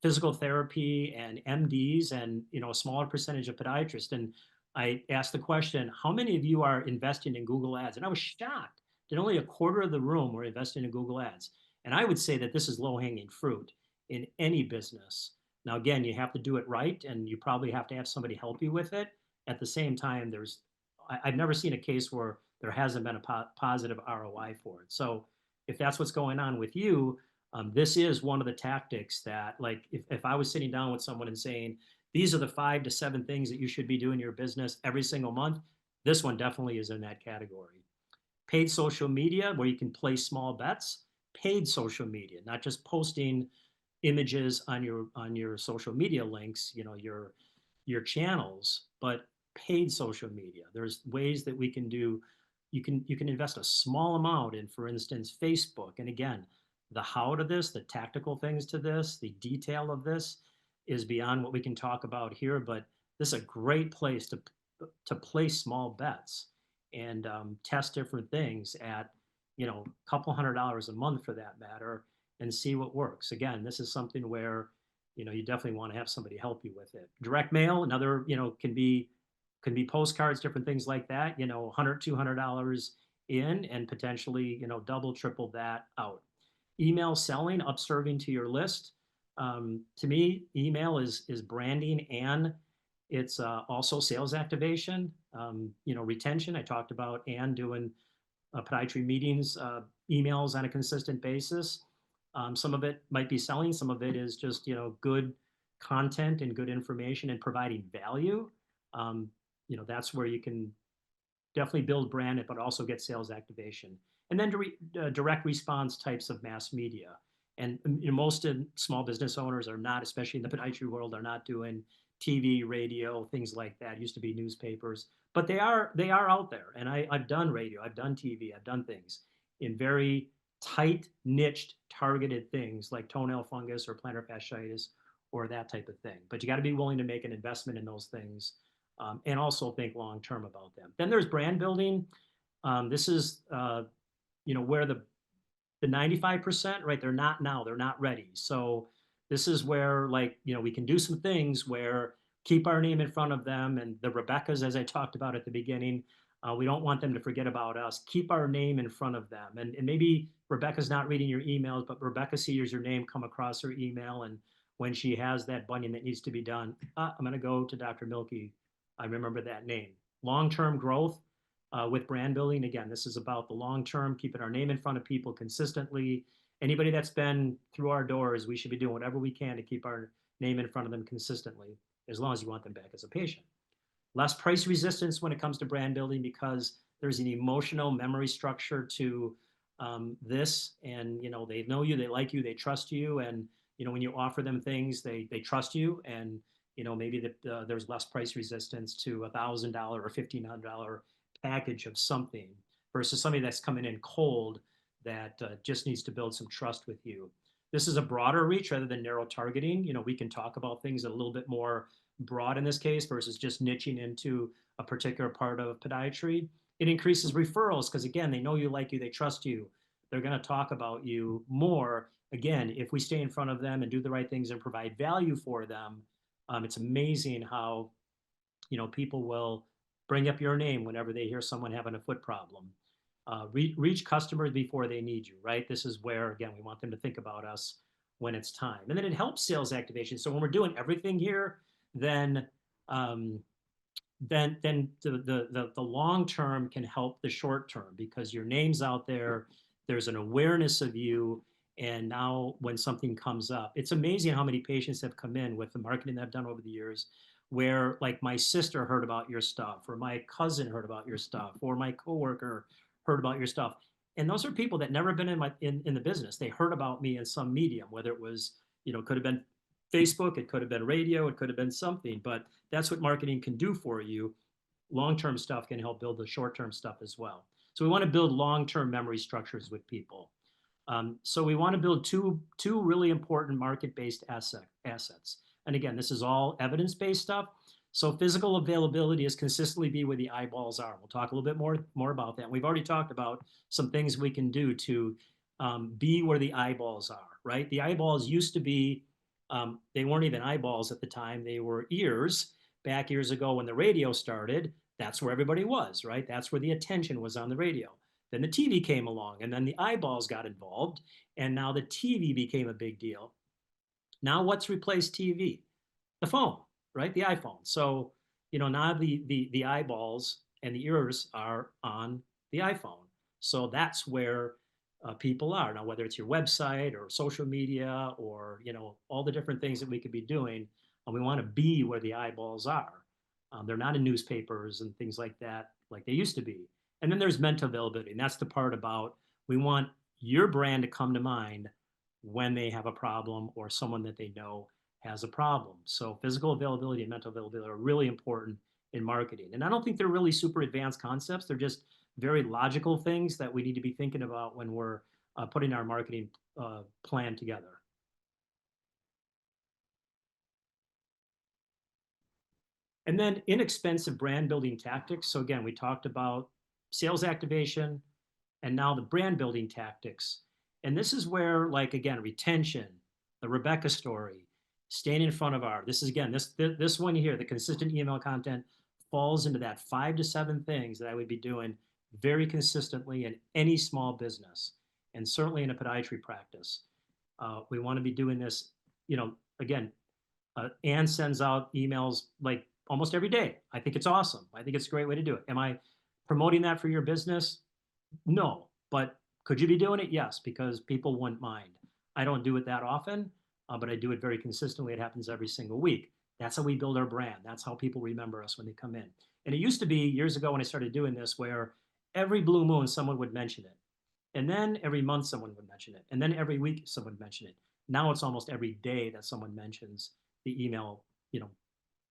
physical therapy and MDs, and, a smaller percentage of podiatrists. And I asked the question, how many of you are investing in Google ads? And I was shocked that only a quarter of the room were investing in Google ads. And I would say that this is low-hanging fruit in any business. Now, again, you have to do it right, and you probably have to have somebody help you with it. At the same time, I've never seen a case where there hasn't been a positive ROI for it. So if that's what's going on with you, this is one of the tactics that, like, if I was sitting down with someone and saying, these are the 5 to 7 things that you should be doing in your business every single month, this one definitely is in that category. Paid social media, where you can place small bets. Paid social media, not just posting images on your social media links, your channels, but paid social media. There's ways that we can do. You can invest a small amount in, for instance, Facebook. And again, the how to this, the tactical things to this, the detail of this is beyond what we can talk about here. But this is a great place to place small bets and test different things at, a couple $100 a month for that matter, and see what works. Again, this is something where, you definitely want to have somebody help you with it. Direct mail, another, can be postcards, different things like that, $100, $200 in, and potentially, double, triple that out. Email selling, upserving to your list. To me, email is branding and It's also sales activation, retention. I talked about and doing podiatry meetings, emails on a consistent basis. Some of it might be selling. Some of it is just, good content and good information and providing value. Um, that's where you can definitely build brand, but also get sales activation. And then direct response types of mass media. And most small business owners are not, especially in the podiatry world, are not doing TV, radio, things like that. It used to be newspapers, but they are out there. And I've done radio, I've done TV, I've done things in very tight, niched, targeted things like toenail fungus or plantar fasciitis or that type of thing. But you got to be willing to make an investment in those things, and also think long term about them. Then there's brand building. This is where the 95%, right? They're not now. They're not ready. So this is where, we can do some things where keep our name in front of them, and the Rebeccas, as I talked about at the beginning. We don't want them to forget about us. Keep our name in front of them. And maybe Rebecca's not reading your emails, but Rebecca sees your name come across her email. And when she has that bunion that needs to be done, I'm going to go to Dr. Milkie. I remember that name. Long-term growth with brand building. Again, this is about the long term, keeping our name in front of people consistently. Anybody that's been through our doors, we should be doing whatever we can to keep our name in front of them consistently, as long as you want them back as a patient. Less price resistance when it comes to brand building, because there's an emotional memory structure to this. And, they know you, they like you, they trust you. And, when you offer them things, they trust you. And, maybe there's less price resistance to $1,000 or $1,500 package of something versus somebody that's coming in cold that just needs to build some trust with you. This is a broader reach rather than narrow targeting. We can talk about things a little bit more broad in this case versus just niching into a particular part of podiatry. It increases referrals because, again, they know you, like you, they trust you. They're going to talk about you more. Again, if we stay in front of them and do the right things and provide value for them, it's amazing how, people will bring up your name whenever they hear someone having a foot problem. Reach customers before they need you, right? This is where, again, we want them to think about us when it's time. And then it helps sales activation. So when we're doing everything here, then the long term can help the short term because your name's out there. There's an awareness of you. And now when something comes up, it's amazing how many patients have come in with the marketing that I've done over the years where, like, my sister heard about your stuff, or my cousin heard about your stuff, or my coworker heard about your stuff. And those are people that never been in the business. They heard about me in some medium, whether it was, could have been Facebook, it could have been radio, it could have been something, but that's what marketing can do for you. Long-term stuff can help build the short-term stuff as well. So we want to build long-term memory structures with people. So we want to build two really important market-based assets. And again, this is all evidence-based stuff. So physical availability is consistently be where the eyeballs are. We'll talk a little bit more about that. We've already talked about some things we can do to be where the eyeballs are, right? The eyeballs used to be, they weren't even eyeballs at the time. They were ears. Back years ago when the radio started, that's where everybody was, right? That's where the attention was, on the radio. Then the TV came along, and then the eyeballs got involved, and now the TV became a big deal. Now what's replaced TV? The phone, right? The iPhone. So, now the eyeballs and the ears are on the iPhone. So that's where people are. Now, whether it's your website or social media or, all the different things that we could be doing, we want to be where the eyeballs are. They're not in newspapers and things like that, like they used to be. And then there's mental availability. And that's the part about, we want your brand to come to mind when they have a problem or someone that they know has a problem. So physical availability and mental availability are really important in marketing. And I don't think they're really super advanced concepts. They're just very logical things that we need to be thinking about when we're putting our marketing plan together. And then inexpensive brand building tactics. So again, we talked about sales activation and now the brand building tactics. And this is where, like, again, retention, the Rebecca story, staying in front of this is, again, this one here, the consistent email content falls into that 5 to 7 things that I would be doing very consistently in any small business, and certainly in a podiatry practice. We want to be doing this, again, Anne sends out emails like almost every day. I think it's awesome. I think it's a great way to do it. Am I promoting that for your business? No, but could you be doing it? Yes, because people wouldn't mind. I don't do it that often, but I do it very consistently. It happens every single week. That's how we build our brand. That's how people remember us when they come in. And it used to be years ago when I started doing this where every blue moon someone would mention it. And then every month someone would mention it. And then every week someone would mention it. Now it's almost every day that someone mentions the email,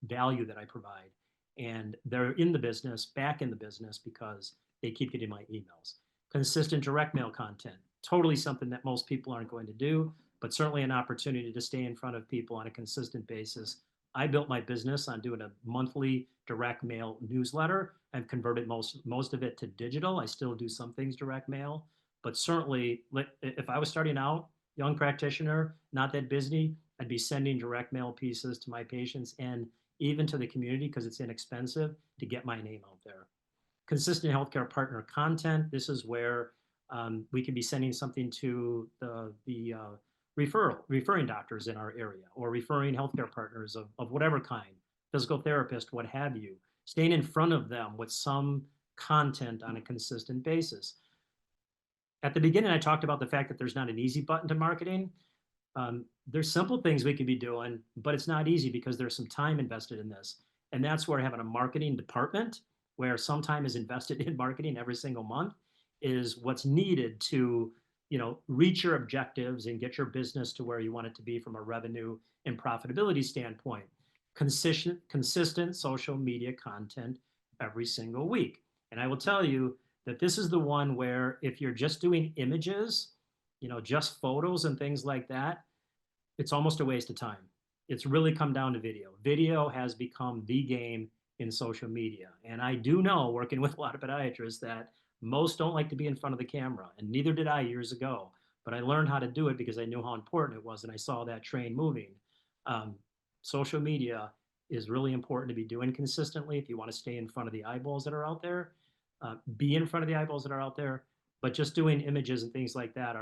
value that I provide. And they're in the business, back in the business because they keep getting my emails. Consistent direct mail content, totally something that most people aren't going to do, but certainly an opportunity to stay in front of people on a consistent basis. I built my business on doing a monthly direct mail newsletter. I've converted most of it to digital. I still do some things direct mail, but certainly if I was starting out, young practitioner, not that busy, I'd be sending direct mail pieces to my patients and even to the community because it's inexpensive to get my name out there. Consistent healthcare partner content. This is where we can be sending something to the referring doctors in our area or referring healthcare partners of whatever kind, physical therapist, what have you, staying in front of them with some content on a consistent basis. At the beginning, I talked about the fact that there's not an easy button to marketing. There's simple things we could be doing, but it's not easy because there's some time invested in this. And that's where having a marketing department where some time is invested in marketing every single month is what's needed to, reach your objectives and get your business to where you want it to be from a revenue and profitability standpoint. Consistent social media content every single week. And I will tell you that this is the one where if you're just doing images, just photos and things like that, it's almost a waste of time. It's really come down to video. Video has become the game in social media. And I do know, working with a lot of podiatrists, that most don't like to be in front of the camera. And neither did I years ago. But I learned how to do it because I knew how important it was and I saw that train moving. Social media is really important to be doing consistently if you want to stay in front of the eyeballs that are out there. Be in front of the eyeballs that are out there. But just doing images and things like that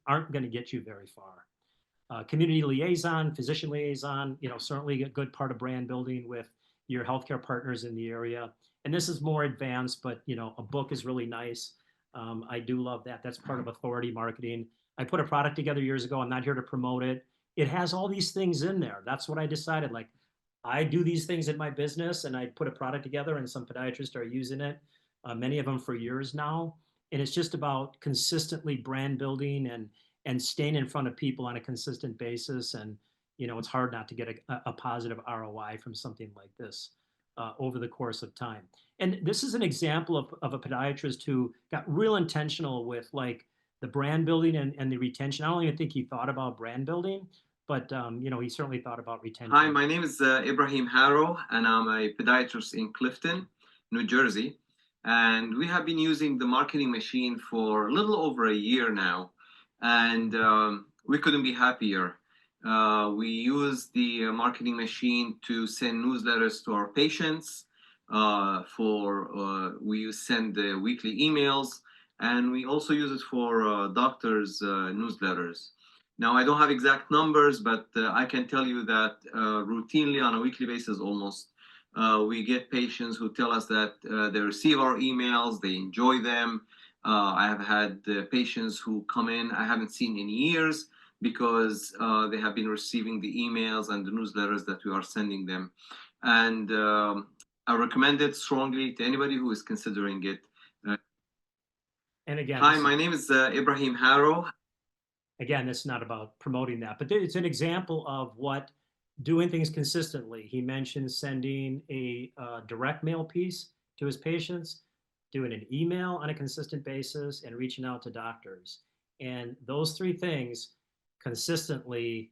aren't going to get you very far. Community liaison, physician liaison, certainly a good part of brand building with your healthcare partners in the area. And this is more advanced, but a book is really nice. I do love that. That's part of authority marketing. I put a product together years ago. I'm not here to promote it. It has all these things in there. That's what I decided. Like, I do these things in my business, and I put a product together, and some podiatrists are using it, many of them for years now. And it's just about consistently brand building and staying in front of people on a consistent basis. And it's hard not to get a positive ROI from something like this over the course of time. And this is an example of a podiatrist who got real intentional with like the brand building and the retention. I don't even think he thought about brand building, but he certainly thought about retention. Hi, my name is Ibrahim Harrow, and I'm a podiatrist in Clifton, New Jersey. And we have been using the marketing machine for a little over a year now, and we couldn't be happier. We use the marketing machine to send newsletters to our patients. We send weekly emails, and we also use it for doctors' newsletters. Now, I don't have exact numbers, but I can tell you that routinely on a weekly basis almost, we get patients who tell us that they receive our emails, they enjoy them. I have had patients who come in I haven't seen in years because they have been receiving the emails and the newsletters that we are sending them. And I recommend it strongly to anybody who is considering it. And again, hi, my name is Ibrahim Harrow. Again, it's not about promoting that, but it's an example of what doing things consistently. He mentioned sending a direct mail piece to his patients, doing an email on a consistent basis, and reaching out to doctors. And those three things consistently,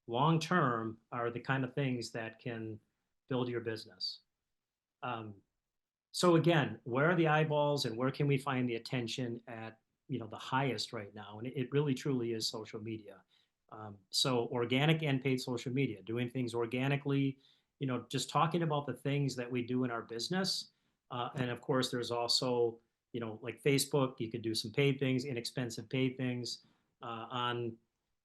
long term, are the kind of things that can build your business. So again, where are the eyeballs and where can we find the attention at the highest right now? And it really truly is social media. So organic and paid social media, doing things organically, just talking about the things that we do in our business. And of course, there's also, like Facebook, you could do some paid things, inexpensive paid things on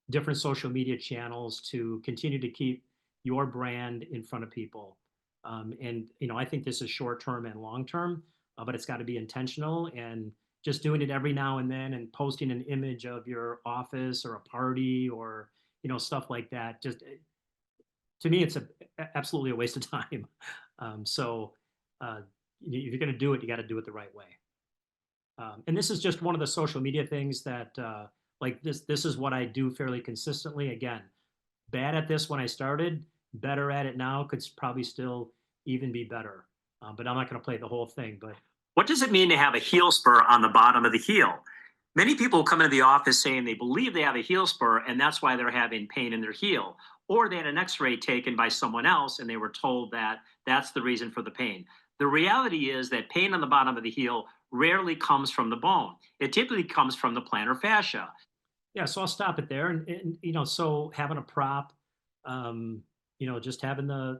different social media channels to continue to keep your brand in front of people. And, I think this is short term and long term, but it's got to be intentional, and just doing it every now and then and posting an image of your office or a party or, stuff like that. Just to me, it's absolutely a waste of time. So if you're going to do it, you got to do it the right way. And this is just one of the social media things that, like this is what I do fairly consistently. Again, bad at this when I started, better at it now, could probably still even be better. But I'm not going to play the whole thing. But what does it mean to have a heel spur on the bottom of the heel? Many people come into the office saying they believe they have a heel spur, and that's why they're having pain in their heel. Or they had an x-ray taken by someone else and they were told that that's the reason for the pain. The reality is that pain on the bottom of the heel rarely comes from the bone. It typically comes from the plantar fascia. Yeah, so I'll stop it there. And so having a prop, just having the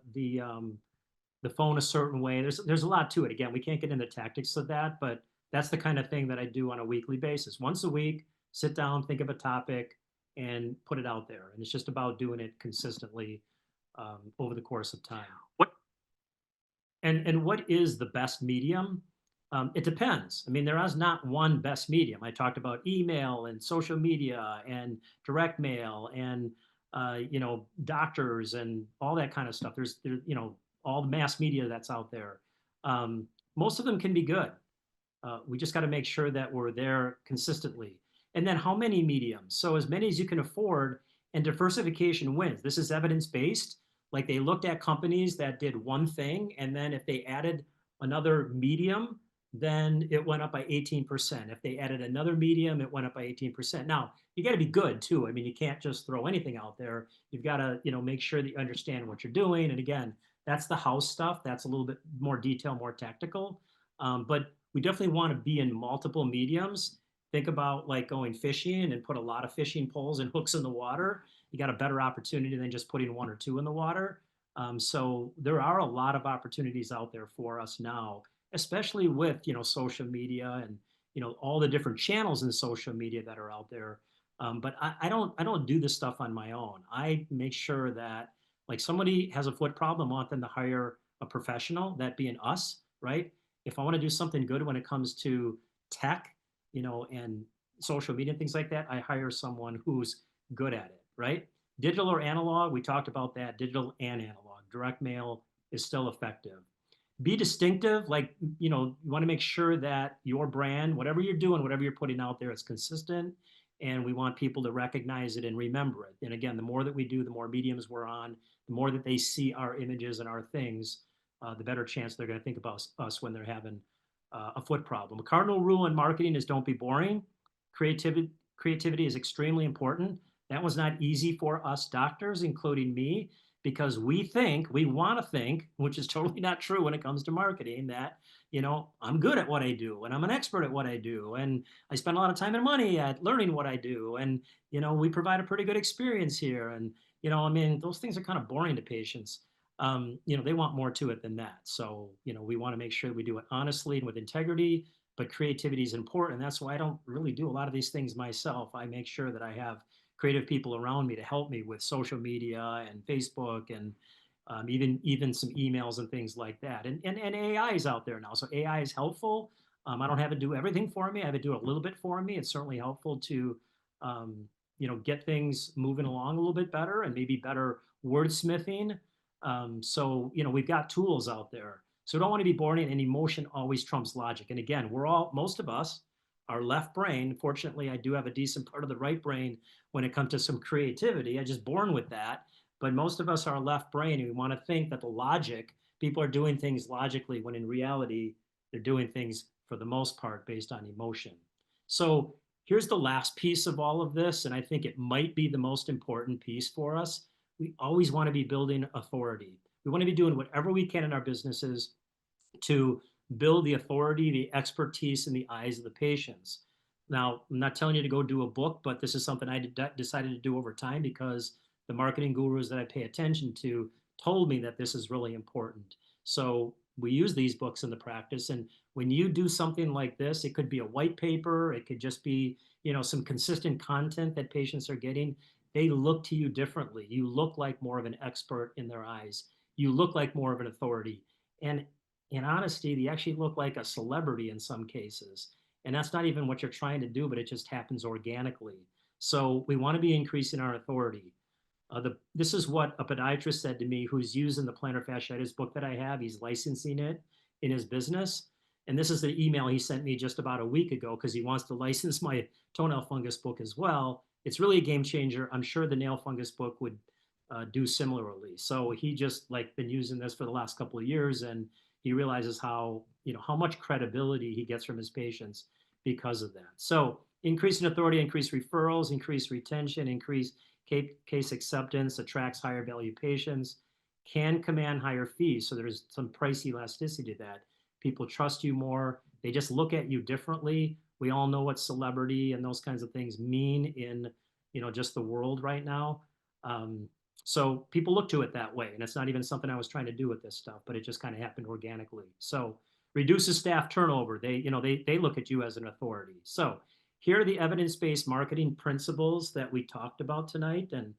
phone a certain way. There's a lot to it. Again, we can't get into tactics of that, but that's the kind of thing that I do on a weekly basis. Once a week, sit down, think of a topic, and put it out there. And it's just about doing it consistently over the course of time. And what is the best medium? It depends. I mean, there is not one best medium. I talked about email and social media and direct mail and doctors and all that kind of stuff. There's all the mass media that's out there. Most of them can be good. We just got to make sure that we're there consistently. And then how many mediums? So as many as you can afford, and diversification wins. This is evidence-based. Like they looked at companies that did one thing, and then if they added another medium, then it went up by 18%. If they added another medium, it went up by 18%. Now, you got to be good too. I mean, you can't just throw anything out there. You've got to, make sure that you understand what you're doing. And again, that's the house stuff. That's a little bit more detail, more tactical. But we definitely want to be in multiple mediums. Think about like going fishing and put a lot of fishing poles and hooks in the water. You got a better opportunity than just putting one or two in the water. So there are a lot of opportunities out there for us now, especially with social media and all the different channels in social media that are out there. But I don't do this stuff on my own. I make sure that like somebody has a foot problem, I want them to hire a professional, that being us, right? If I want to do something good when it comes to tech, and social media and things like that, I hire someone who's good at it, right? Digital or analog, we talked about that, digital and analog. Direct mail is still effective. Be distinctive, like, you want to make sure that your brand, whatever you're doing, whatever you're putting out there, is consistent. And we want people to recognize it and remember it. And again, the more that we do, the more mediums we're on, the more that they see our images and our things, the better chance they're going to think about us when they're having a foot problem. A cardinal rule in marketing is don't be boring. Creativity is extremely important. That was not easy for us doctors, including me, because we want to think, which is totally not true when it comes to marketing, that, I'm good at what I do and I'm an expert at what I do. And I spend a lot of time and money at learning what I do. And, we provide a pretty good experience here. And, those things are kind of boring to patients. They want more to it than that. So, we want to make sure we do it honestly and with integrity, but creativity is important. That's why I don't really do a lot of these things myself. I make sure that I have creative people around me to help me with social media and Facebook and even some emails and things like that. And AI is out there now. So AI is helpful. I don't have it do everything for me. I have it do a little bit for me. It's certainly helpful to, get things moving along a little bit better and maybe better wordsmithing. So, we've got tools out there. So don't want to be boring, and emotion always trumps logic. And again, most of us, our left brain, fortunately, I do have a decent part of the right brain when it comes to some creativity. I just born with that. But most of us are left brain, and we want to think that people are doing things logically, when in reality, they're doing things for the most part based on emotion. So here's the last piece of all of this, and I think it might be the most important piece for us. We always want to be building authority. We want to be doing whatever we can in our businesses to build the authority, the expertise in the eyes of the patients. Now, I'm not telling you to go do a book, but this is something I decided to do over time because the marketing gurus that I pay attention to told me that this is really important. So we use these books in the practice. And when you do something like this, it could be a white paper, it could just be, some consistent content that patients are getting. They look to you differently. You look like more of an expert in their eyes. you look like more of an authority. And in honesty, you actually look like a celebrity in some cases. And that's not even what you're trying to do, but it just happens organically. So we want to be increasing our authority. This is what a podiatrist said to me who's using the plantar fasciitis book that I have. He's licensing it in his business. And this is the email he sent me just about a week ago because he wants to license my toenail fungus book as well. It's really a game changer. I'm sure the nail fungus book would do similarly. So he just like been using this for the last couple of years, and he realizes how, you know, how much credibility he gets from his patients because of that. So increasing authority, increase referrals, increase retention, increase case acceptance, attracts higher value patients, can command higher fees. So there's some price elasticity to that. People trust you more. They just look at you differently. We all know what celebrity and those kinds of things mean in, you know, just the world right now. So people look to it that way. And it's not even something I was trying to do with this stuff, but it just kind of happened organically. So reduces staff turnover. They, you know, they look at you as an authority. So here are the evidence-based marketing principles that we talked about tonight. And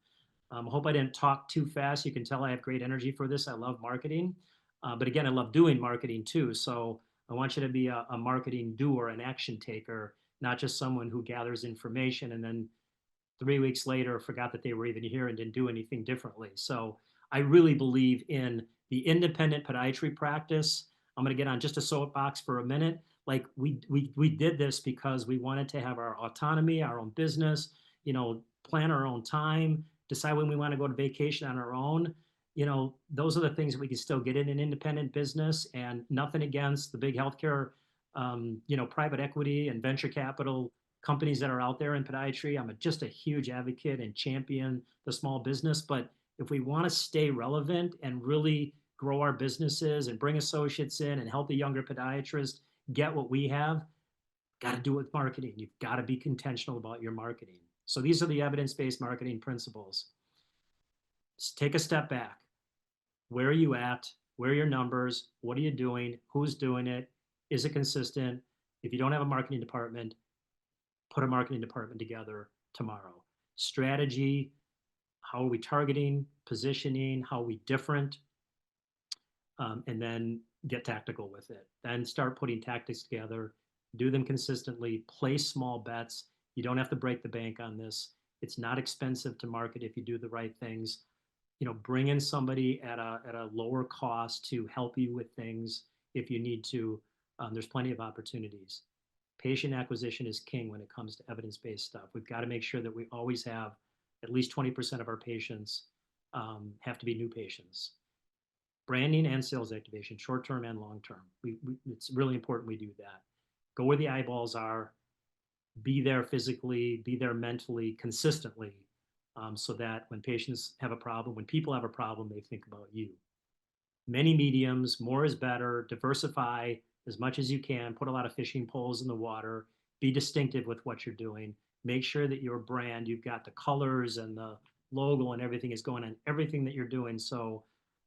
I hope I didn't talk too fast. You can tell I have great energy for this. I love marketing. But again, I love doing marketing too. So I want you to be a marketing doer, an action taker, not just someone who gathers information and then 3 weeks later forgot that they were even here and didn't do anything differently. So I really believe in the independent podiatry practice. I'm going to get on just a soapbox for a minute. Like we did this because we wanted to have our autonomy, our own business, you know, plan our own time, decide when we want to go to vacation on our own. You know, those are the things that we can still get in an independent business, and nothing against the big healthcare, you know, private equity and venture capital companies that are out there in podiatry. I'm just a huge advocate and champion the small business. But if we want to stay relevant and really grow our businesses and bring associates in and help the younger podiatrist get what we have, got to do it with marketing. You've got to be intentional about your marketing. So these are the evidence-based marketing principles. Just take a step back. Where are you at? Where are your numbers? What are you doing? Who's doing it? Is it consistent? If you don't have a marketing department, put a marketing department together tomorrow. Strategy, how are we targeting, positioning, how are we different, and then get tactical with it. Then start putting tactics together, do them consistently, place small bets. You don't have to break the bank on this. It's not expensive to market if you do the right things. You know, bring in somebody at a lower cost to help you with things if you need to. There's plenty of opportunities. Patient acquisition is king when it comes to evidence-based stuff. We've got to make sure that we always have at least 20% of our patients have to be new patients. Branding and sales activation, short-term and long-term. It's really important we do that. Go where the eyeballs are, be there physically, be there mentally, consistently, so that when patients have a problem, when people have a problem, they think about you. Many mediums, more is better, diversify as much as you can, put a lot of fishing poles in the water, be distinctive with what you're doing, make sure that your brand, you've got the colors and the logo and everything is going on everything that you're doing, so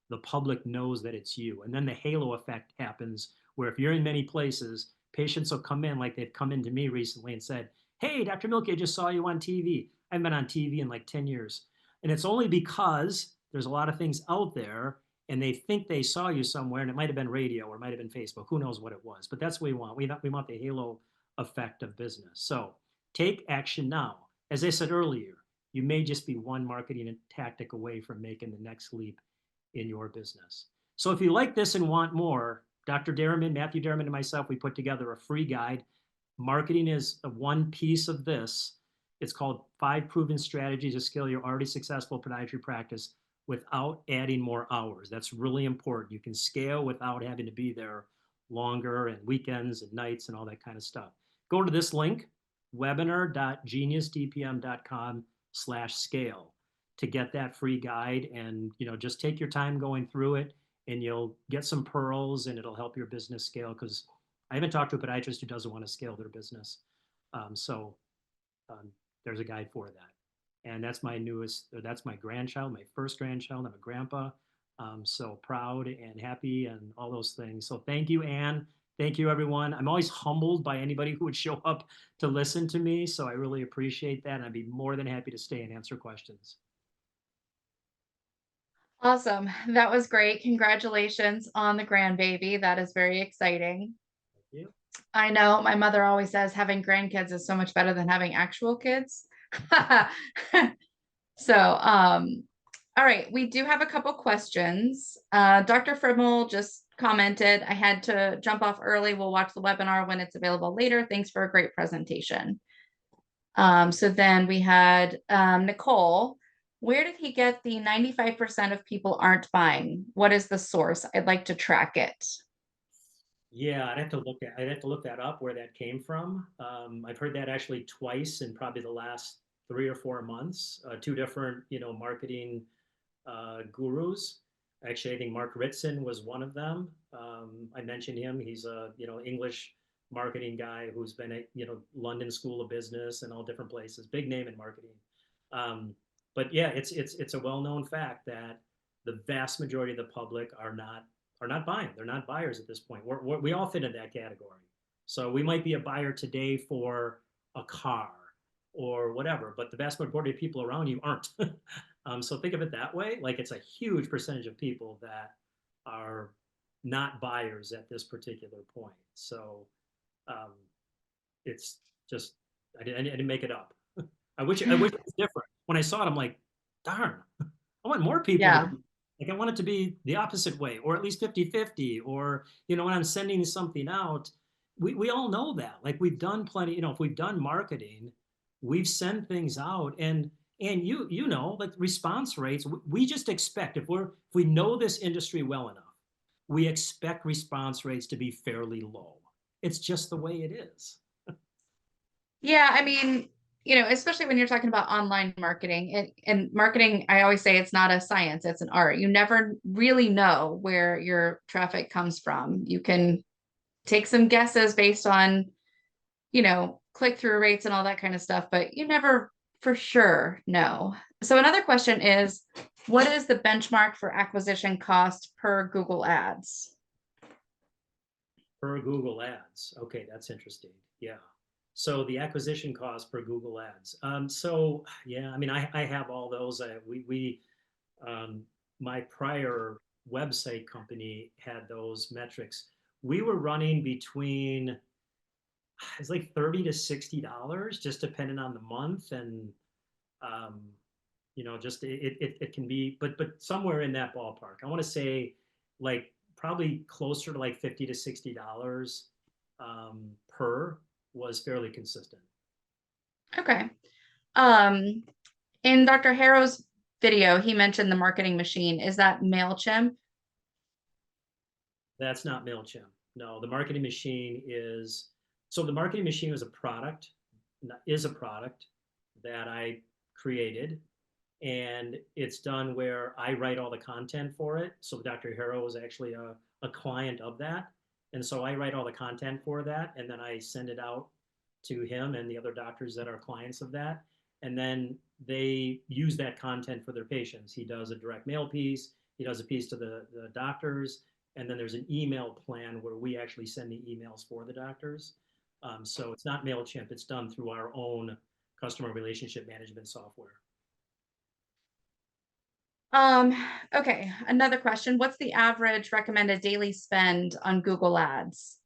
the public knows that it's you. And then the halo effect happens where if you're in many places, patients will come in like they've come into me recently and said, hey, Dr. Milkie, I just saw you on TV. I haven't been on TV in like 10 years. And it's only because there's a lot of things out there and they think they saw you somewhere, and it might have been radio or it might have been Facebook. Who knows what it was? But that's what we want. We want the halo effect of business. So take action now. As I said earlier, you may just be one marketing tactic away from making the next leap in your business. So if you like this and want more, Dr. Derriman, Matthew Derriman, and myself, we put together a free guide. Marketing is one piece of this. It's called 5 Proven Strategies to Scale Your Already Successful Podiatry Practice without adding more hours. That's really important. You can scale without having to be there longer and weekends and nights and all that kind of stuff. Go to this link, webinar.geniusdpm.com/scale to get that free guide, and just take your time going through it, and you'll get some pearls, and it'll help your business scale, because I haven't talked to a podiatrist who doesn't want to scale their business. There's a guide for that. And that's my grandchild, my first grandchild. I'm a grandpa. So proud and happy and all those things. So thank you, Anne. Thank you, everyone. I'm always humbled by anybody who would show up to listen to me. So I really appreciate that. And I'd be more than happy to stay and answer questions. Awesome. That was great. Congratulations on the grandbaby. That is very exciting. Thank you. I know my mother always says having grandkids is so much better than having actual kids. So, all right, we do have a couple questions. Dr. Frimmel just commented, I had to jump off early. We'll watch the webinar when it's available later. Thanks for a great presentation. So then we had Nicole. Where did he get the 95% of people aren't buying? What is the source? I'd like to track it. Yeah, I'd have to look that up where that came from. I've heard that actually twice in probably the last 3 or 4 months. Two different, marketing gurus. Actually, I think Mark Ritson was one of them. I mentioned him. He's a, English marketing guy who's been at, London School of Business and all different places, big name in marketing. But yeah, it's a well-known fact that the vast majority of the public are not buying. They're not buyers at this point. We all fit in that category. So we might be a buyer today for a car or whatever, but the vast majority of people around you aren't. So think of it that way. Like it's a huge percentage of people that are not buyers at this particular point. So it's just, I didn't make it up. I wish it was different. When I saw it, I'm like, darn, I want more people Yeah. like I want it to be the opposite way, or at least 50-50, or, when I'm sending something out, we all know that. Like we've done plenty, if we've done marketing, we've sent things out and like response rates, we just expect if we know this industry well enough, we expect response rates to be fairly low. It's just the way it is. Yeah, I mean, especially when you're talking about online marketing and marketing, I always say it's not a science, it's an art. You never really know where your traffic comes from. You can take some guesses based on, click-through rates and all that kind of stuff, but you never for sure know. So another question is, what is the benchmark for acquisition cost per Google Ads? Per Google Ads. Okay, that's interesting. Yeah. So the acquisition cost per Google Ads. So yeah, I mean, I have all those. My prior website company had those metrics. We were running between, it's like $30 to $60, just depending on the month, and just it can be, but somewhere in that ballpark. I want to say like probably closer to like $50 to $60 per was fairly consistent. Okay. In Dr. Harrow's video, he mentioned the marketing machine. Is that MailChimp? That's not MailChimp. No, the marketing machine is, so the marketing machine is a product that I created, and it's done where I write all the content for it. So Dr. Harrow is actually a client of that. And so I write all the content for that, and then I send it out to him and the other doctors that are clients of that. And then they use that content for their patients. He does a direct mail piece, he does a piece to the doctors, and then there's an email plan where we actually send the emails for the doctors. So it's not MailChimp, it's done through our own customer relationship management software. Okay, another question. What's the average recommended daily spend on Google Ads?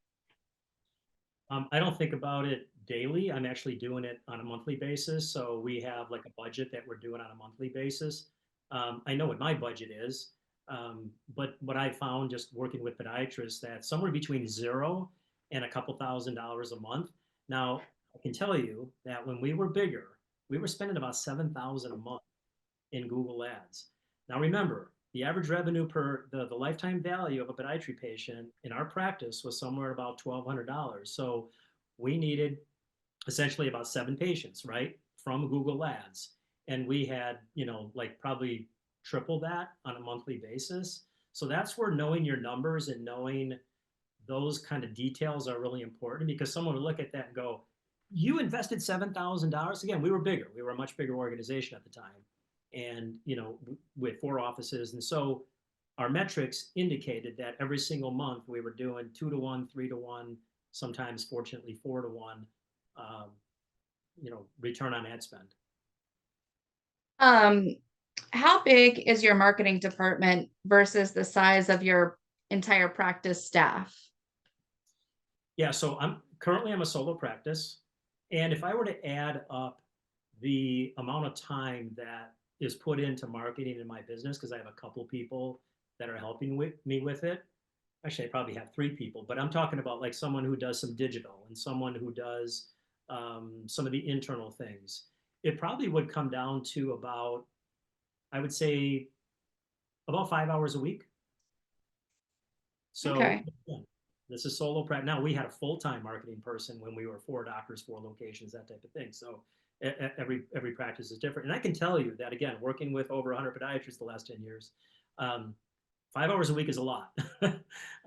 I don't think about it daily. I'm actually doing it on a monthly basis. So we have like a budget that we're doing on a monthly basis. I know what my budget is, but what I found just working with podiatrists, that somewhere between $0 and a couple $1,000s a month. Now, I can tell you that when we were bigger, we were spending about $7,000 a month in Google Ads. Now remember, the average revenue per the lifetime value of a podiatry patient in our practice was somewhere about $1,200. So we needed essentially about 7 patients, right, from Google Ads. And we had, like probably triple that on a monthly basis. So that's where knowing your numbers and knowing those kind of details are really important, because someone would look at that and go, you invested $7,000. Again, we were bigger. We were a much bigger organization at the time. And, with 4 offices. And so our metrics indicated that every single month we were doing 2-to-1, 3-to-1, sometimes fortunately 4-to-1, return on ad spend. How big is your marketing department versus the size of your entire practice staff? Yeah, so I'm a solo practice, and if I were to add up the amount of time that is put into marketing in my business, because I have a couple people that are helping me with it. Actually, I probably have three people, but I'm talking about like someone who does some digital and someone who does some of the internal things. It probably would come down to about, I would say, about 5 hours a week. So Okay. yeah, this is solo practice. Now we had a full-time marketing person when we were 4 doctors, 4 locations, that type of thing. So every practice is different. And I can tell you that again, working with over 100 podiatrists the last 10 years, um, 5 hours a week is a lot.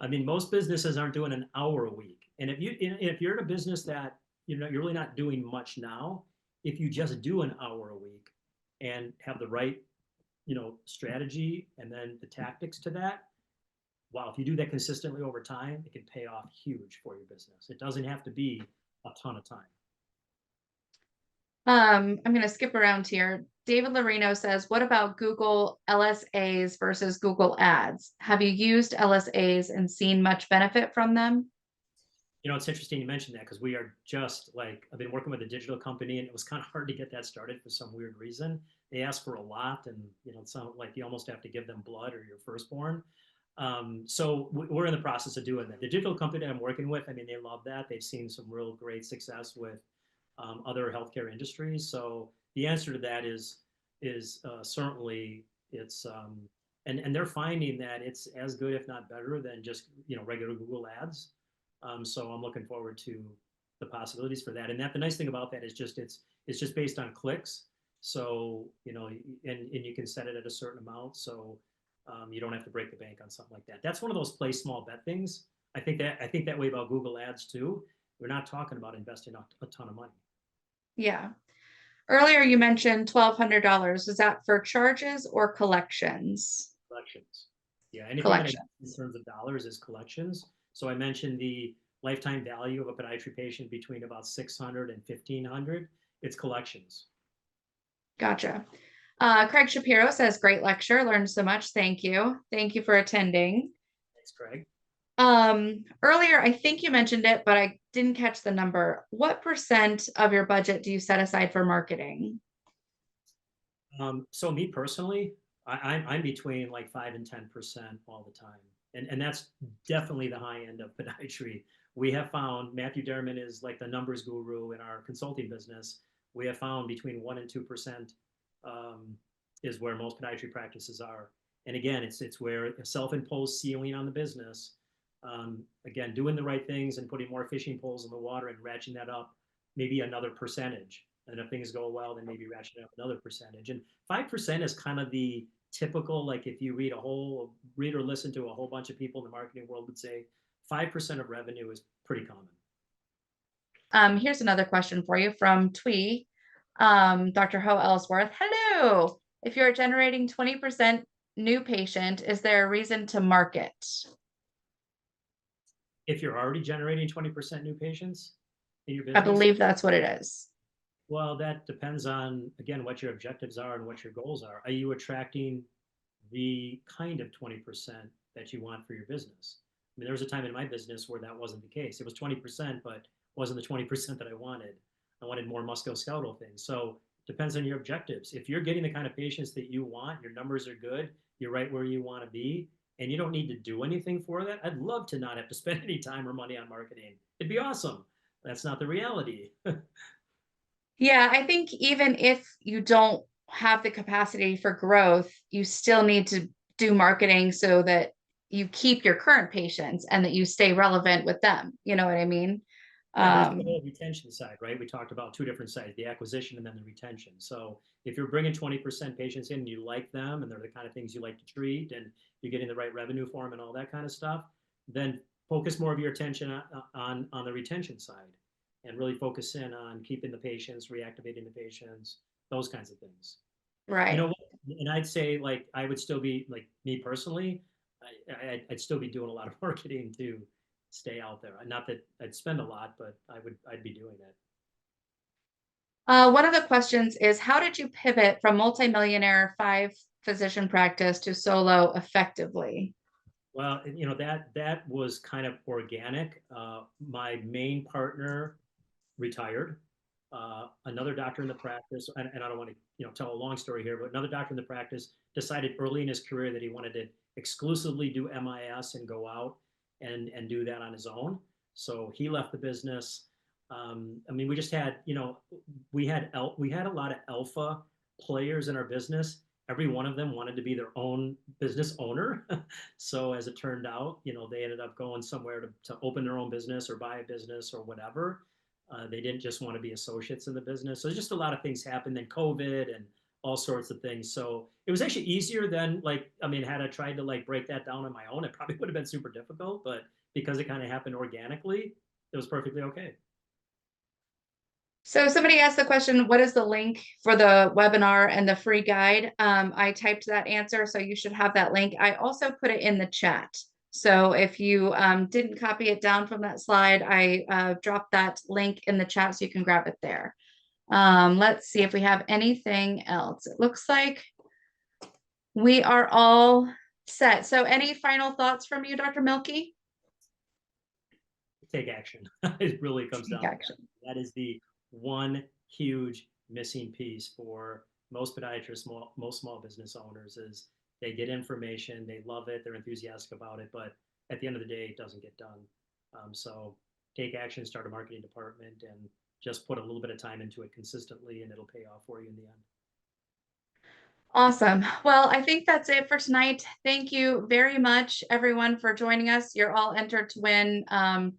I mean, most businesses aren't doing an hour a week. And if you're in a business that you're really not doing much now, if you just do an hour a week and have the right strategy and then the tactics to that, wow, if you do that consistently over time, it can pay off huge for your business. It doesn't have to be a ton of time. I'm going to skip around here. David Loreno says, what about Google LSAs versus Google Ads? Have you used LSAs and seen much benefit from them? It's interesting you mentioned that because we are just like, I've been working with a digital company and it was kind of hard to get that started for some weird reason. They ask for a lot and, it sounds like you almost have to give them blood or your firstborn. So we're in the process of doing that. The digital company I'm working with, I mean, they love that. They've seen some real great success with other healthcare industries. So the answer to that is certainly it's and they're finding that it's as good, if not better, than just regular Google ads. So I'm looking forward to the possibilities for that. And the nice thing about that is just it's just based on clicks. So and you can set it at a certain amount. So you don't have to break the bank on something like that. That's one of those play small bet things. I think that way about Google ads too. We're not talking about investing a ton of money. Yeah. Earlier you mentioned $1,200. Is that for charges or collections? Collections. Yeah, anything that I Collection. in terms of dollars is collections. So I mentioned the lifetime value of a podiatry patient between about 600 and 1,500. It's collections. Gotcha. Craig Shapiro says, great lecture. Learned so much. Thank you. Thank you for attending. Thanks, Craig. Earlier, I think you mentioned it, but I didn't catch the number. What % of your budget do you set aside for marketing? So me personally, I'm between like 5 and 10% all the time. And that's definitely the high end of podiatry. We have found Matthew Derman is like the numbers guru in our consulting business. We have found between 1 and 2% is where most podiatry practices are. And again, it's where a self-imposed ceiling on the business. Again, doing the right things and putting more fishing poles in the water and ratcheting that up, maybe another percentage. And if things go well, then maybe ratchet up another percentage. And 5% is kind of the typical, like if you read or listen to a whole bunch of people in the marketing world would say 5% of revenue is pretty common. Here's another question for you from Twee. Dr. Ho Ellsworth. Hello. If you're generating 20% new patient, is there a reason to market? If you're already generating 20% new patients in your I business, believe that's what it is. well, that depends on, again, what your objectives are and what your goals are. Are you attracting the kind of 20% that you want for your business? I mean, there was a time in my business where that wasn't the case. It was 20%, but wasn't the 20% that I wanted. I wanted more musculoskeletal things. So it depends on your objectives. If you're getting the kind of patients that you want, your numbers are good, you're right where you want to be, and you don't need to do anything for that, I'd love to not have to spend any time or money on marketing. It'd be awesome. That's not the reality. Yeah, I think even if you don't have the capacity for growth, you still need to do marketing so that you keep your current patients and that you stay relevant with them. You know what I mean? Yeah, there's the whole retention side, right? We talked about two different sides, the acquisition and then the retention. So if you're bringing 20% patients in and you like them and they're the kind of things you like to treat and you're getting the right revenue for them and all that kind of stuff, then focus more of your attention on the retention side and really focus in on keeping the patients, reactivating the patients, those kinds of things. You know Right. what? And I'd say like I would still be like me personally, I'd still be doing a lot of marketing to stay out there. Not that I'd spend a lot, but I'd be doing it. One of the questions is, how did you pivot from multimillionaire 5-physician practice to solo effectively? Well, that was kind of organic. My main partner retired. Another doctor in the practice, and I don't want to tell a long story here, but another doctor in the practice decided early in his career that he wanted to exclusively do MIS and go out and do that on his own. So he left the business. I mean, we just had we had a lot of alpha players in our business. Every one of them wanted to be their own business owner. So as it turned out, they ended up going somewhere to open their own business or buy a business or whatever. They didn't just want to be associates in the business. So just a lot of things happened, then COVID and all sorts of things. So it was actually easier than had I tried to break that down on my own, it probably would have been super difficult, but because it kind of happened organically, it was perfectly okay. So somebody asked the question, what is the link for the webinar and the free guide? I typed that answer, so you should have that link. I also put it in the chat. So if you didn't copy it down from that slide, I dropped that link in the chat so you can grab it there. Let's see if we have anything else. It looks like we are all set. So any final thoughts from you, Dr. Milkie? Take action. It really comes down to action. that is the one huge missing piece for most podiatrists, most small business owners, is they get information, they love it, they're enthusiastic about it, but at the end of the day, it doesn't get done. So take action, start a marketing department, and just put a little bit of time into it consistently, and it'll pay off for you in the end. Awesome. Well, I think that's it for tonight. Thank you very much, everyone, for joining us. You're all entered to win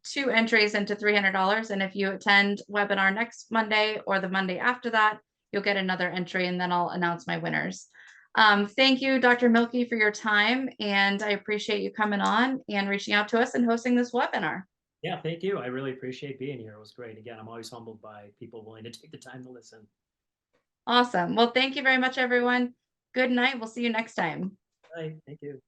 2 entries into $300. And if you attend webinar next Monday or the Monday after that, you'll get another entry, and then I'll announce my winners. Thank you, Dr. Milkie, for your time. And I appreciate you coming on and reaching out to us and hosting this webinar. Yeah, thank you. I really appreciate being here. It was great. Again, I'm always humbled by people willing to take the time to listen. Awesome. Well, thank you very much, everyone. Good night. We'll see you next time. Bye. Thank you.